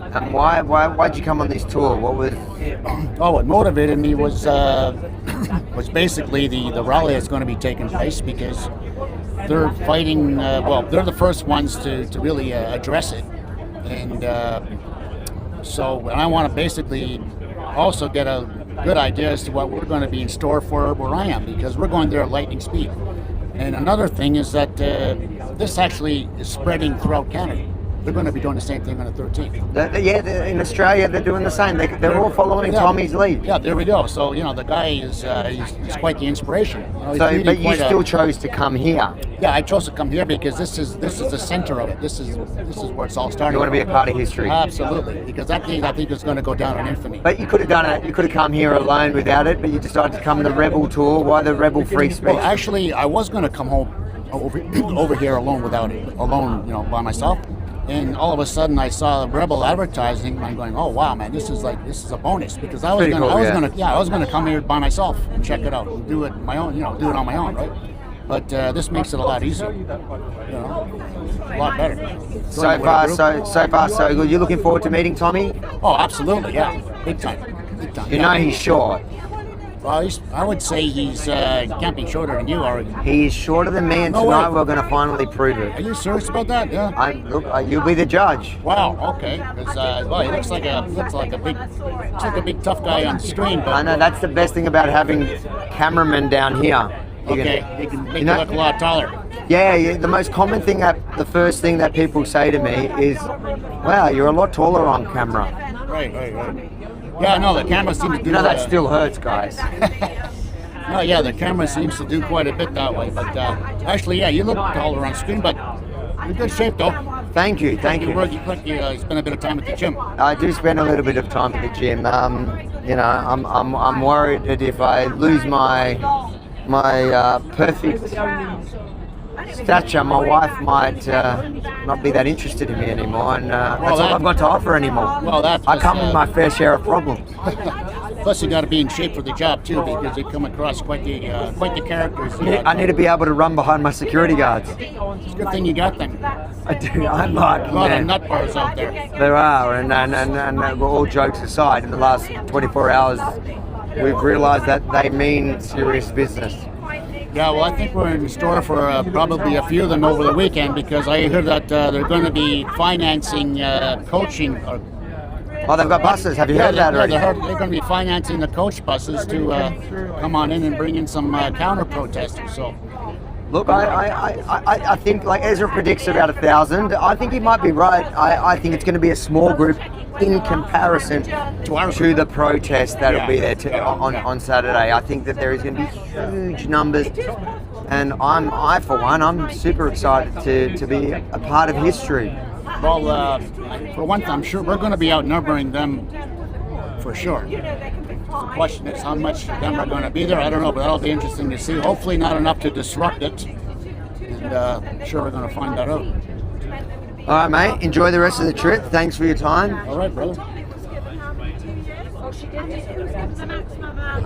And why'd you come on this tour? What was? Oh, what motivated me was basically the rally that's going to be taking place because they're fighting. Well, they're the first ones to really address it, and so I want to basically also get a good idea as to what we're going to be in store for where I am because we're going there at lightning speed. And another thing is that this actually is spreading throughout Canada. They're going to be doing the same thing on the 13th. In Australia, they're doing the same. They're all following Tommy's lead. Yeah, there we go. So, the guy is he's quite the inspiration. But you still chose to come here. Yeah, I chose to come here because this is the center of it. This is where it's all starting. You want to be a part of history. Absolutely, because that thing I think is going to go down in infamy. But you could have done it. You could have come here alone without it, but you decided to come on the Rebel tour. Why the Rebel Free Speech? Well, actually, I was going to come home over here alone by myself. And all of a sudden, I saw Rebel advertising, and I'm going, "Oh wow, man! This is a bonus." Because I was gonna come here by myself and check it out, and do it on my own, right? But this makes it a lot easier, a lot better. So far, so good. You're looking forward to meeting Tommy? Oh, absolutely, yeah, big time. You know he's short. Well, I would say he's can't be shorter than you are. He is shorter than me, and tonight we're going to finally prove it. Are you serious about that? Yeah. You'll be the judge. Wow. Okay. Because he looks like a big tough guy on the screen. But I know that's the best thing about having cameramen down here. They can make you look a lot taller. Yeah. The most common thing the first thing that people say to me is, "Wow, you're a lot taller on camera." Right. Yeah, no, the camera seems to do that still hurts, guys. No, yeah, the camera seems to do quite a bit that way. But actually, yeah, you look taller on screen, but you're in good shape, though. Thank you. You spend a bit of time at the gym. I do spend a little bit of time at the gym. I'm worried that if I lose my perfect stature, my wife might not be that interested in me anymore, and that's all I've got to offer anymore. Well, I come with my fair share of problems. Plus, you got to be in shape for the job too, because they come across quite the characters. I need to be able to run behind my security guards. It's a good thing you got them. I do. I'm lucky. A lot of nut bars out there. There are, and all jokes aside, in the last 24 hours, we've realised that they mean serious business. Yeah, well, I think we're in store for probably a few of them over the weekend because I heard that they're going to be financing coaching. They've got buses. Have you heard that already? They're going to be financing the coach buses to come on in and bring in some counter protesters. So, look, I think like Ezra predicts about 1,000. I think he might be right. I think it's going to be a small group in comparison to the protest that'll be there on Saturday. I think that there is going to be huge numbers, and I for one, I'm super excited to be a part of history. Well, for one thing, I'm sure we're going to be outnumbering them for sure. The question is how much of them are going to be there. I don't know, but that'll be interesting to see. Hopefully not enough to disrupt it, and I'm sure we're going to find that out. All right, mate. Enjoy the rest of the trip. Thanks for your time. All right, brother. I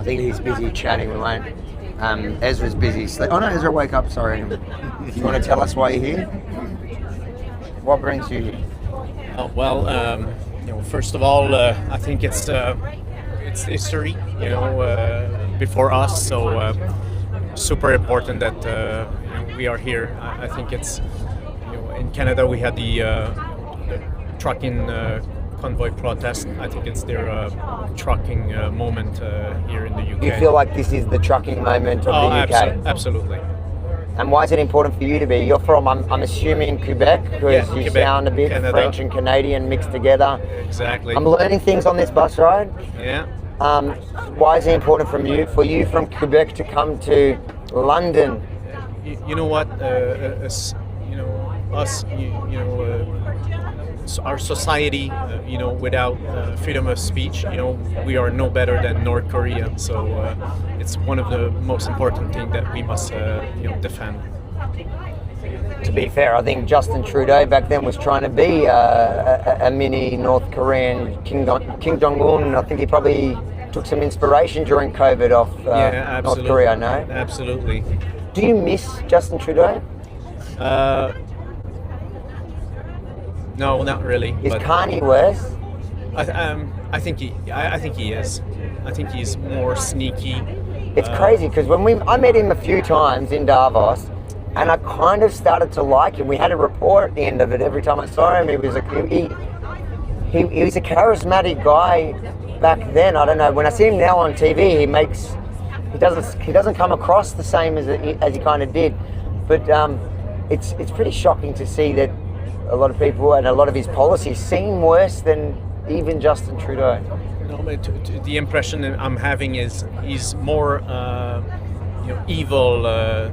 think he's busy chatting. We won't. Ezra's busy. Oh no, Ezra, wake up. Sorry. You want to tell us why you're here? What brings you here? Oh, well, first of all, I think it's history, before us. So super important that we are here. I think it's in Canada we had the trucking convoy protest. I think it's their trucking moment here in the UK. You feel like this is the trucking moment of the UK? Absolutely. And why is it important for you to be? You're from, I'm assuming, Quebec, because you Quebec, sound a bit Canada. French and Canadian mixed together. Exactly. I'm learning things on this bus ride. Yeah. Why is it important for you from Quebec to come to London? You know what? Our society, without freedom of speech, we are no better than North Korea. So it's one of the most important things that we must, defend. To be fair, I think Justin Trudeau back then was trying to be a mini North Korean Kim Jong-un. I think he probably took some inspiration during COVID off North Korea, no? Absolutely. Do you miss Justin Trudeau? No, not really. Is Carney worse? I think he is. I think he's more sneaky. It's crazy because I met him a few times in Davos, and I kind of started to like him. We had a report at the end of it. Every time I saw him, he was a charismatic guy back then. I don't know. When I see him now on TV, he doesn't come across the same as he kind of did. But it's pretty shocking to see that a lot of people and a lot of his policies seem worse than even Justin Trudeau. No, but the impression I'm having is he's more evil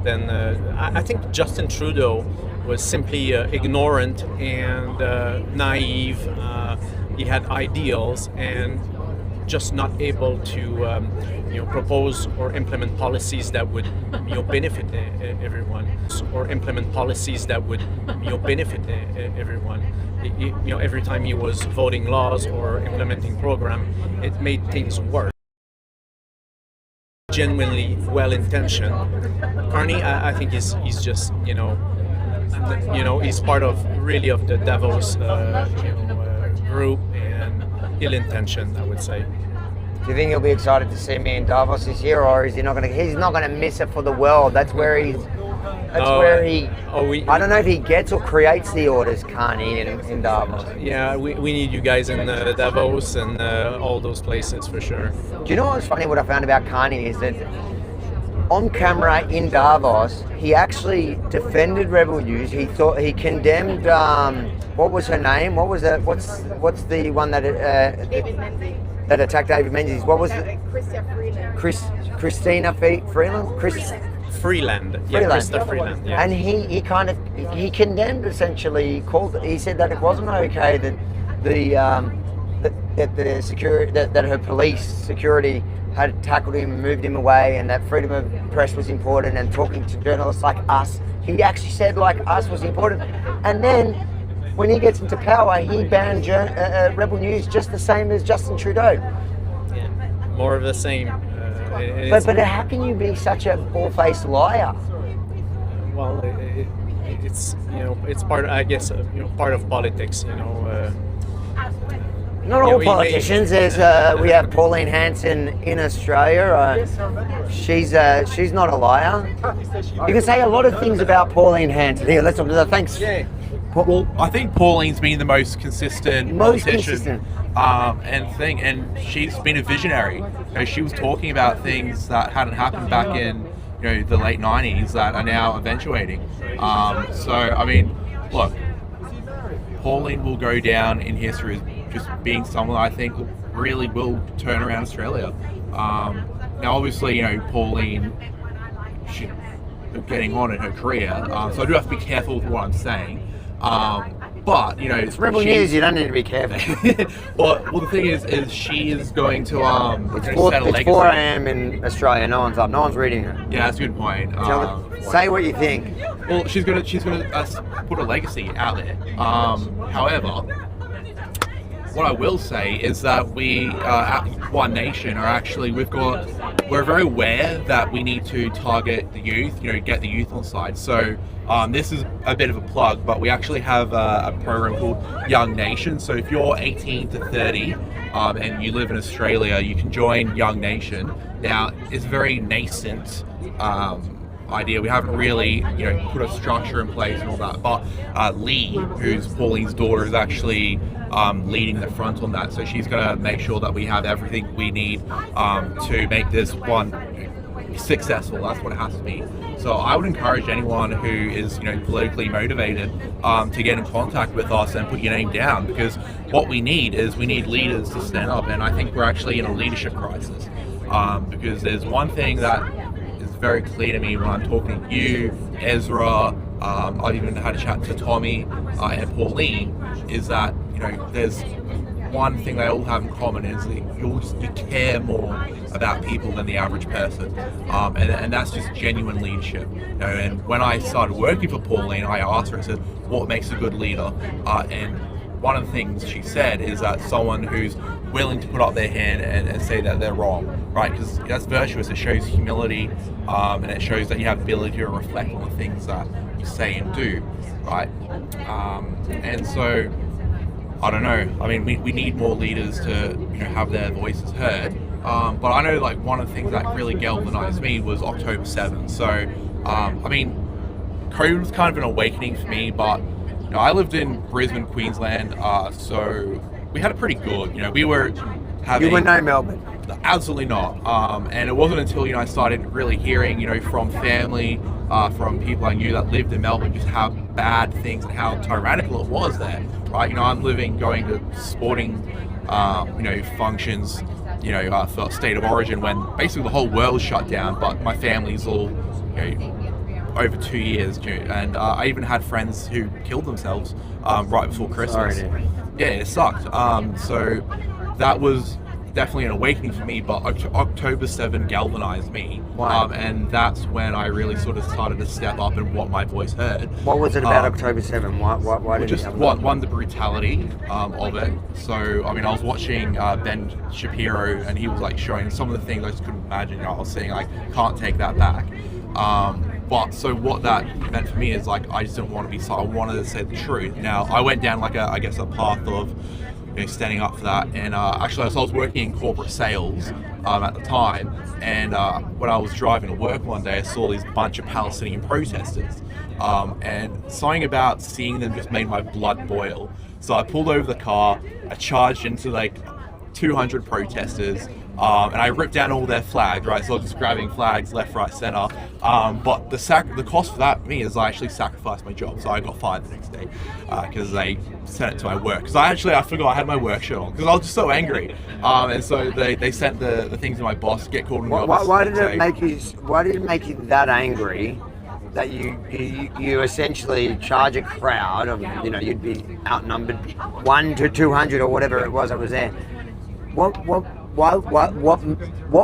than. I think Justin Trudeau was simply ignorant and naive. He had ideals and just not able to propose or implement policies that would benefit everyone, or implement policies that would benefit everyone. Every time he was voting laws or implementing program, it made things worse. Genuinely well-intentioned. Carney, I think he's just he's part of the devil's group and ill-intentioned, I would say. Do you think he'll be excited to see me in Davos this year, or is he not going to? He's not going to miss it for the world. That's where I don't know if he gets or creates the orders, Carney, in Davos. Yeah, we need you guys in Davos and all those places for sure. Do you know what's funny? What I found about Carney is that on camera in Davos, he actually defended Rebel News. He condemned. What was her name? What's the one that that attacked David Menzies? What was it? Christina Freeland? Freeland. Yeah, Krista Freeland. Yeah. And he condemned, essentially, he said that it wasn't okay that the security that her police security had tackled him and moved him away, and that freedom of press was important, and talking to journalists like us. He actually said like us was important. And then when he gets into power, he banned Rebel News just the same as Justin Trudeau. Yeah, more of the same. But how can you be such a bald-faced liar? Well, it's it's part, I guess, part of politics. Not all politicians. We have Pauline Hanson in Australia. She's not a liar. You can say a lot of things about Pauline Hanson. Here, let's talk. Thanks. Yeah. Well, I think Pauline's been the most consistent politician. And she's been a visionary. She was talking about things that hadn't happened back in the late 90s that are now eventuating. So I mean, look, Pauline will go down in history as just being someone I think really will turn around Australia. Now, obviously, Pauline, she's getting on in her career, so I do have to be careful with what I'm saying. But it's Rebel News. You don't need to be careful. well, the thing is she is going to it's 4 a.m. in Australia. No one's up. No one's reading it. Yeah, that's a good point. Say what you think. Well, she's gonna put a legacy out there. However, what I will say is that we at One Nation are actually we're very aware that we need to target the youth, get the youth on side. So this is a bit of a plug, but we actually have a program called Young Nation. So if you're 18 to 30 and you live in Australia, you can join Young Nation. Now, it's a very nascent idea. We haven't really, put a structure in place and all that. But Lee, who's Pauline's daughter, is actually leading the front on that. So she's going to make sure that we have everything we need to make this one successful. That's what it has to be. So I would encourage anyone who is, politically motivated to get in contact with us and put your name down, because what we need leaders to stand up, and I think we're actually in a leadership crisis. Because there's one thing that is very clear to me when I'm talking to you, Ezra, I've even had a chat to Tommy and Pauline, is that, there's one thing they all have in common is that you care more about people than the average person, and that's just genuine leadership. And when I started working for Pauline, I asked her, I said, what makes a good leader? And one of the things she said is that someone who's willing to put up their hand and say that they're wrong, right? Because that's virtuous. It shows humility, and it shows that you have the ability to reflect on the things that you say and do, right? And so, I don't know. I mean, we need more leaders to, have their voices heard. But I know, one of the things that really galvanized me was October 7th. So, I mean, COVID was kind of an awakening for me, but I lived in Brisbane, Queensland, so we had it pretty good. We were having... You were no Melbourne? Absolutely not. And it wasn't until, I started really hearing, from family, from people I knew that lived in Melbourne, just how bad things and how tyrannical it was there, right? I'm going to sporting, functions, for State of Origin when basically the whole world shut down, but my family's all, over 2 years, and I even had friends who killed themselves right before Christmas. Sorry, yeah, it sucked. So that was definitely an awakening for me, but October 7 galvanized me. Wow. And that's when I really sort of started to step up and what my voice heard. What was it about October 7? Why did just it one, the brutality of it. So, I mean, I was watching Ben Shapiro, and he was showing some of the things I just couldn't imagine. I was saying, can't take that back. But so what that meant for me is I just didn't want to be silent. I wanted to say the truth. Now, I went down a path of standing up for that. And actually, I was working in corporate sales at the time. And when I was driving to work one day, I saw this bunch of Palestinian protesters. And something about seeing them just made my blood boil. So I pulled over the car, I charged into 200 protesters, and I ripped down all their flags, right? So I was just grabbing flags left, right, center. But the cost for that for me is I actually sacrificed my job. So I got fired the next day because they sent it to my work. Because I forgot I had my work shirt on because I was just so angry. And so they sent the things to my boss, get called in the office. Why did it make you that angry that you essentially charge a crowd of, you'd be outnumbered 1 to 200 or whatever it was that was there? What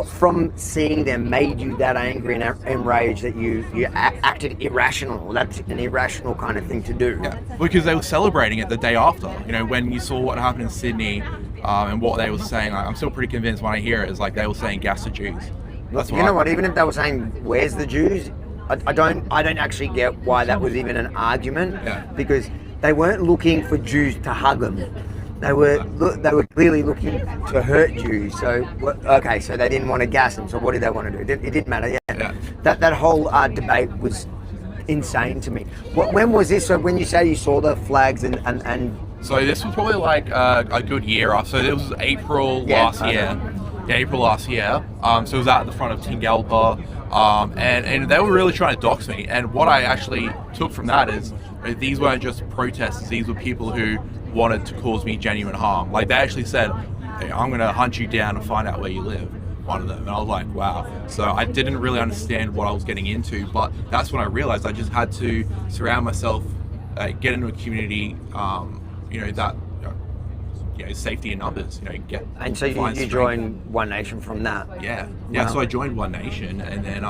from seeing them made you that angry and enraged that you acted irrational? That's an irrational kind of thing to do. Yeah, because they were celebrating it the day after. When you saw what happened in Sydney and what they were saying, I'm still pretty convinced when I hear it is they were saying gas the Jews. That's what even if they were saying where's the Jews, I don't actually get why that was even an argument. Yeah. Because they weren't looking for Jews to hug them. They were clearly looking to hurt Jews. So so they didn't want to gas them. So what did they want to do? It didn't matter. Yeah. That whole debate was insane to me. When was this? So when you say you saw the flags and so this was probably a good year off. So it was April last year. Yeah, April last year. So it was at the front of Tingalpa. And they were really trying to dox me. And what I actually took from that is these weren't just protesters. These were people who wanted to cause me genuine harm. They actually said, hey, I'm going to hunt you down and find out where you live, one of them. And I was like, wow. So I didn't really understand what I was getting into, but that's when I realized I just had to surround myself, get into a community, that safety in numbers, And so you joined One Nation from that? Yeah. Wow. So I joined One Nation, and then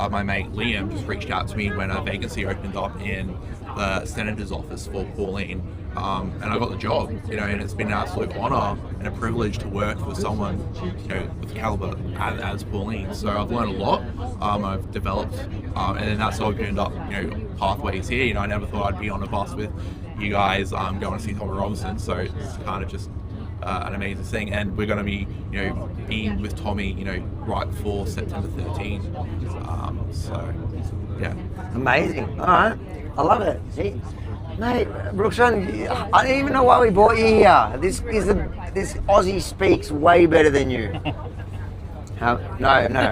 my mate Liam just reached out to me when a vacancy opened up in the senator's office for Pauline, and I got the job. And it's been an absolute honour and a privilege to work with someone, with caliber as Pauline. So I've learned a lot. I've developed, and then that's opened up, pathways here. I never thought I'd be on a bus with you guys, going to see Tommy Robinson. So it's kind of just an amazing thing, and we're going to be, being with Tommy, right before September 13th. So, yeah. Amazing. All right. I love it. See, mate, Brookston, I don't even know why we brought you here. This Aussie speaks way better than you. No.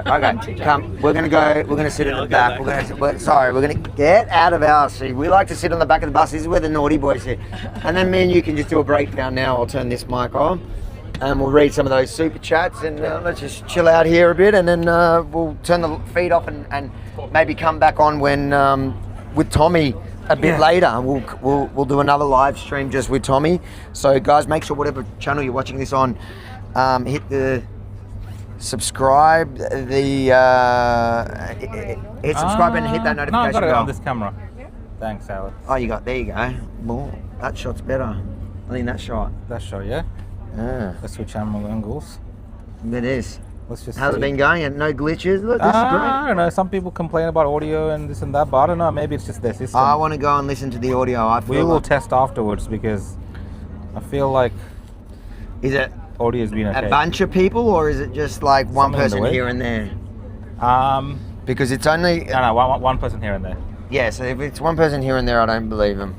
Okay, come. We're gonna go. We're gonna sit at the back. We're gonna get out of our seat. We like to sit on the back of the bus. This is where the naughty boys sit. And then me and you can just do a breakdown now. I'll turn this mic on, and we'll read some of those super chats, and let's just chill out here a bit, and then we'll turn the feed off and maybe come back on when with Tommy a bit later. We'll do another live stream just with Tommy. So guys, make sure whatever channel you're watching this on, hit the subscribe, hit subscribe and hit that notification No, I got it bell. on this camera. Thanks, Alex. There you go. Well, that shot's better. I think that shot. That shot, yeah? Yeah. Let's switch angles. It is. Let's just How's see. it been going? No glitches? Look, this is great. I don't know. Some people complain about audio and this and that, but I don't know. Maybe it's just their system. I want to go and listen to the audio. We will test afterwards because I feel like is it audio's been okay. a bunch of people, or is it just like one Something in the person way. here and there? Because it's only one person here and there. Yeah, so if it's one person here and there, I don't believe them.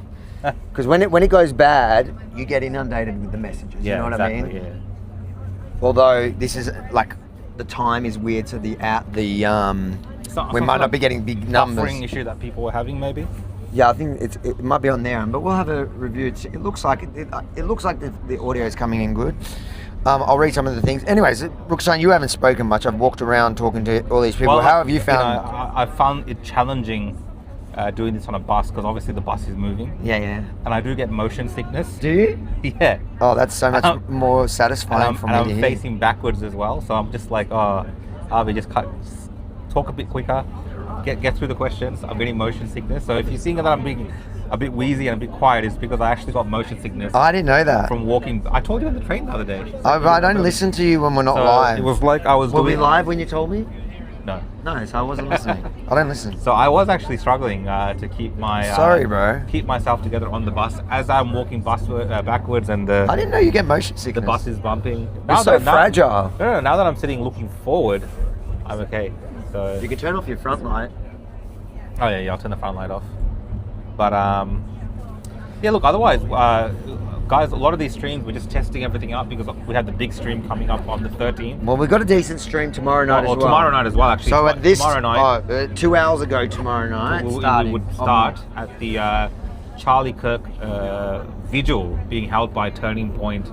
Because when it goes bad, you get inundated with the messages. Yeah, you know what exactly, I mean? Yeah. Although this is like the time is weird, so we might not be getting big numbers. Buffering issue that people were having, maybe. Yeah, I think it might be on there, but we'll have a review. It looks like the audio is coming in good. I'll read some of the things. Anyways, Brookston, you haven't spoken much. I've walked around talking to all these people. Well, How have you found? I found it challenging doing this on a bus because obviously the bus is moving. Yeah. And I do get motion sickness. Do you? Yeah. Oh, that's so much more satisfying for me to I'm hear. facing backwards as well, so I'm just like, Harvey, just talk a bit quicker, get through the questions. I'm getting motion sickness, so if you're seeing that I'm being a bit wheezy and a bit quiet, it's because I actually got motion sickness. I didn't know that. From walking. I told you on the train the other day. I don't listen to you when we're not So live. It was like I was Were we doing... live when you told me? No. No, so I wasn't listening. I don't listen. So I was actually struggling to keep my Sorry, bro. keep myself together on the bus as I'm walking backwards, and I didn't know you get motion sickness. the bus is bumping. You're so fragile. No, now that I'm sitting looking forward, I'm okay. So You can turn off your front light. oh yeah, I'll turn the front light off. But yeah, look. Otherwise, guys, a lot of these streams we're just testing everything out because we have the big stream coming up on the 13th. Well, we've got a decent stream tomorrow night as well. Tomorrow night as well, actually. So at this, tomorrow night, 2 hours ago tomorrow night, we would start at the Charlie Kirk vigil being held by Turning Point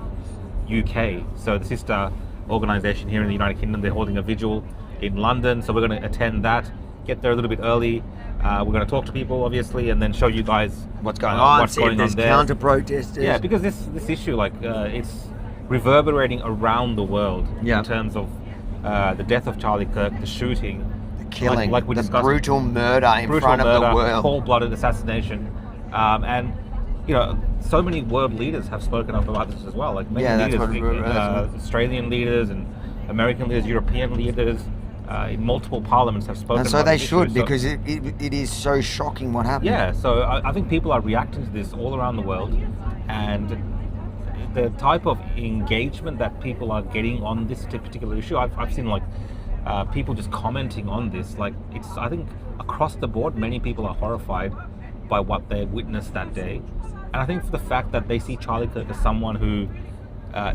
UK. So the sister organisation here in the United Kingdom, they're holding a vigil in London. So we're going to attend that, get there a little bit early. We're going to talk to people, obviously, and then show you guys what's going on. What's going on there. Counter-protesters. Yeah, because this issue, like, it's reverberating around the world in terms of the death of Charlie Kirk, the shooting, the killing, like we the discussed, brutal murder in front of the world, cold-blooded assassination, and so many world leaders have spoken up about this as well. Like many leaders, Australian leaders and American leaders, European leaders. In multiple parliaments have spoken. And so about they this should, issue. because it is so shocking what happened. Yeah, so I think people are reacting to this all around the world, and the type of engagement that people are getting on this particular issue, I've seen like people just commenting on this. Like I think across the board, many people are horrified by what they witnessed that day, and I think for the fact that they see Charlie Kirk as someone who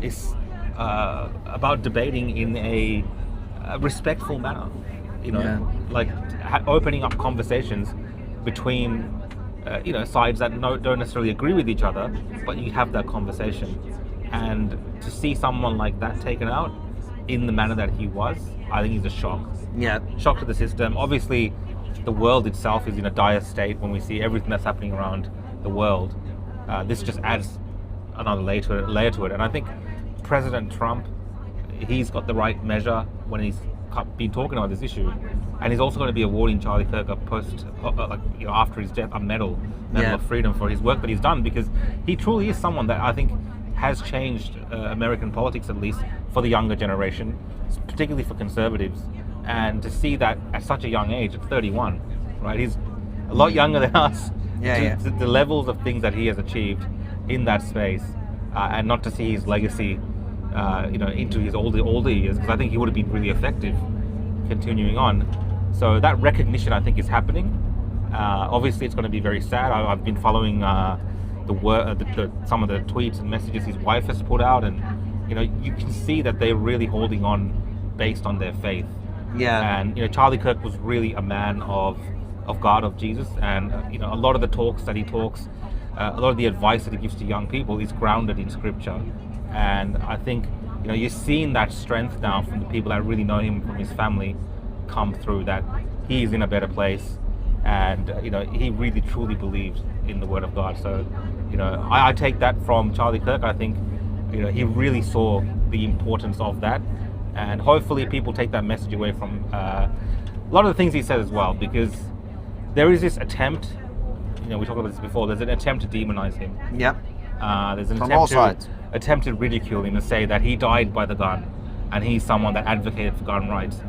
is about debating in a respectful manner, like opening up conversations between sides that don't necessarily agree with each other, but you have that conversation. And to see someone like that taken out in the manner that he was, I think is a shock. Yeah. Shock to the system. Obviously, the world itself is in a dire state when we see everything that's happening around the world. This just adds another layer to it. And I think President Trump, he's got the right measure when he's been talking about this issue. and he's also going to be awarding Charlie Kirk a after his death, a medal of freedom for his work that he's done, because he truly is someone that I think has changed American politics, at least for the younger generation, particularly for conservatives. And to see that at such a young age, at 31, right? He's a lot younger than us. The levels of things that he has achieved in that space, and not to see his legacy, into his older years, because I think he would have been really effective continuing on. So that recognition, I think, is happening. Obviously, it's going to be very sad. I've been following some of the tweets and messages his wife has put out, and you can see that they're really holding on based on their faith. And Charlie Kirk was really a man of God, of Jesus, and a lot of the talks that he talks, a lot of the advice that he gives to young people is grounded in Scripture. And I think you're seeing that strength now from the people that really know him, from his family, come through, that he is in a better place, and he really truly believed in the Word of God. So I take that from Charlie Kirk. I think he really saw the importance of that, and hopefully people take that message away from a lot of the things he said as well, because there is this attempt, we talked about this before, there's an attempt to demonize him. There's an attempt to ridicule him and say that he died by the gun and he's someone that advocated for gun rights.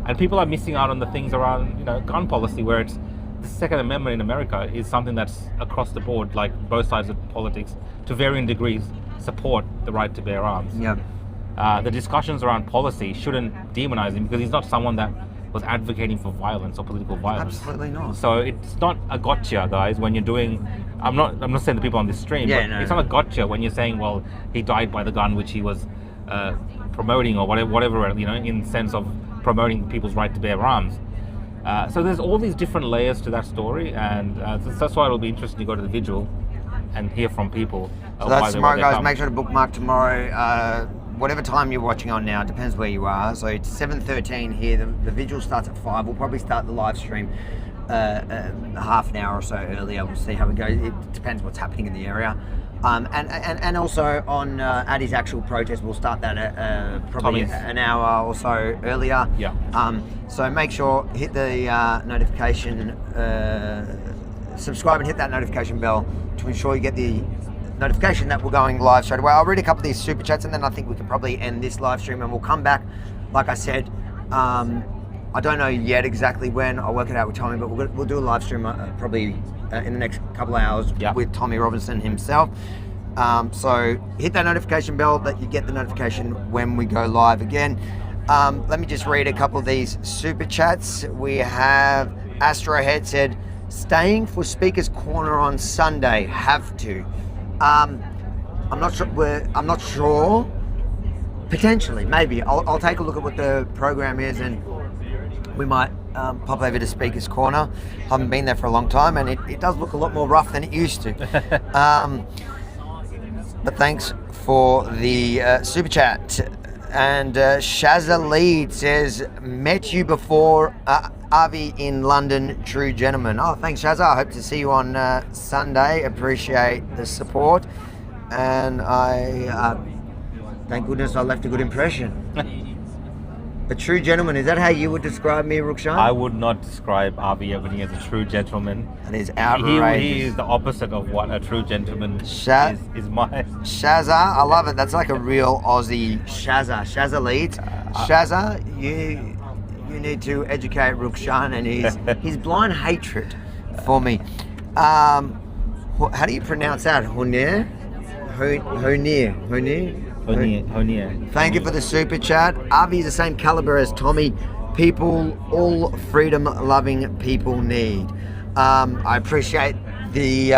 And people are missing out on the things around gun policy, where it's the Second Amendment in America is something that's across the board, like both sides of politics, to varying degrees, support the right to bear arms. The discussions around policy shouldn't demonize him, because he's not someone that was advocating for violence or political violence. Absolutely not. So it's not a gotcha, guys, when you're doing... I'm not saying the people on this stream, but it's not a gotcha when you're saying, well, he died by the gun which he was promoting, or whatever, in the sense of promoting people's right to bear arms. So there's all these different layers to that story, and that's why it'll be interesting to go to the vigil and hear from people. So that's tomorrow, guys. Make sure to bookmark tomorrow. Whatever time you're watching on now, it depends where you are. So it's 7:13 here. The vigil starts at 5. We'll probably start the live stream half an hour or so earlier. We'll see how it goes. It depends what's happening in the area. And also on at his actual protest, we'll start that probably an hour or so earlier. So make sure, hit the notification, subscribe and hit that notification bell to ensure you get the notification that we're going live straight away. I'll read a couple of these super chats, and then I think we can probably end this live stream, and we'll come back. Like I said, I don't know yet exactly when. I'll work it out with Tommy, but we'll do a live stream probably in the next couple of hours with Tommy Robinson himself. So hit that notification bell that you get the notification when we go live again. Let me just read a couple of these super chats. We have Astrohead said, staying for Speaker's Corner on Sunday. Have to. I'm not sure. Potentially, maybe. I'll take a look at what the program is, and we might pop over to Speaker's Corner. Haven't been there for a long time, and it does look a lot more rough than it used to. But thanks for the super chat. And Shazza Lead says, met you before, Avi in London, true gentleman. Oh, thanks, Shazza. I hope to see you on Sunday. Appreciate the support. And I, thank goodness I left a good impression. A true gentleman, is that how you would describe me, Rukshan? I would not describe Avi Ebony as a true gentleman. That is outrageous. He is the opposite of what a true gentleman is my... Shazza, I love it. That's like a real Aussie Shazza. Shazza Leeds. Shazza, you need to educate Rukshan and his blind hatred for me. How do you pronounce that? Honir? Honir. Thank you for the super chat. Avi is the same caliber as Tommy. People, all freedom-loving people need. I appreciate the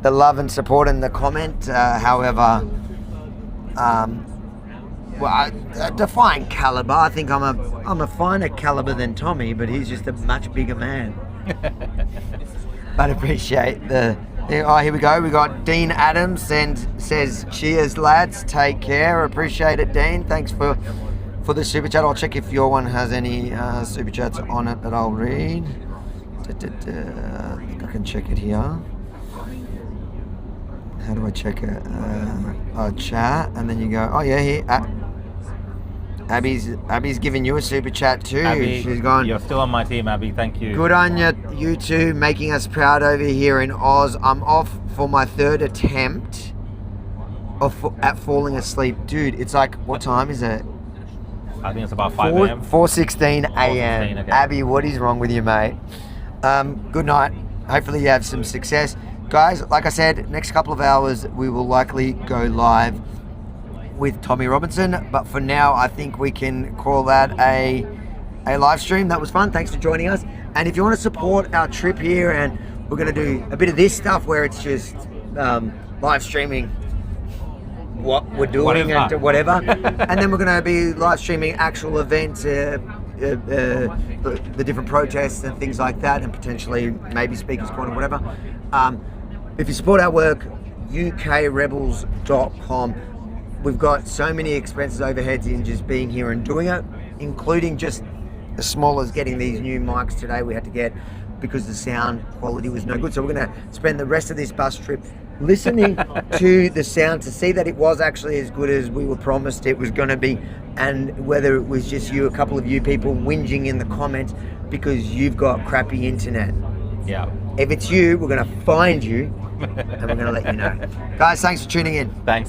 love and support in the comment. However, define caliber. I think I'm a finer caliber than Tommy, but he's just a much bigger man. But appreciate the. Oh, here we go. We got Dean Adams says, cheers, lads. Take care. Appreciate it, Dean. Thanks for the super chat. I'll check if your one has any super chats on it that I'll read. I think I can check it here. How do I check it? Chat, and then you go, oh yeah, here. Abby's giving you a super chat too. Abby, She's gone. You're still on my team, Abby. Thank you. Good on you two, making us proud over here in Oz. I'm off for my third attempt at falling asleep. Dude, it's like, what time is it? I think it's about 5 a.m. 4:16 a.m. 4:16, okay. Abby, what is wrong with you, mate? Good night. Hopefully you have some success. Guys, like I said, next couple of hours we will likely go live with Tommy Robinson. But for now, I think we can call that a live stream. That was fun. Thanks for joining us. And if you want to support our trip here, and we're going to do a bit of this stuff where it's just live streaming what we're doing and whatever. And then we're going to be live streaming actual events, the different protests and things like that, and potentially maybe Speakers Corner, whatever. If you support our work, ukrebels.com. We've got so many expenses, overheads in just being here and doing it, including just as small as getting these new mics today we had to get because the sound quality was no good. So we're going to spend the rest of this bus trip listening to the sound to see that it was actually as good as we were promised it was going to be, and whether it was just you, a couple of you people whinging in the comments because you've got crappy internet. Yeah. If it's you, we're going to find you and we're going to let you know. Guys, thanks for tuning in. Thanks.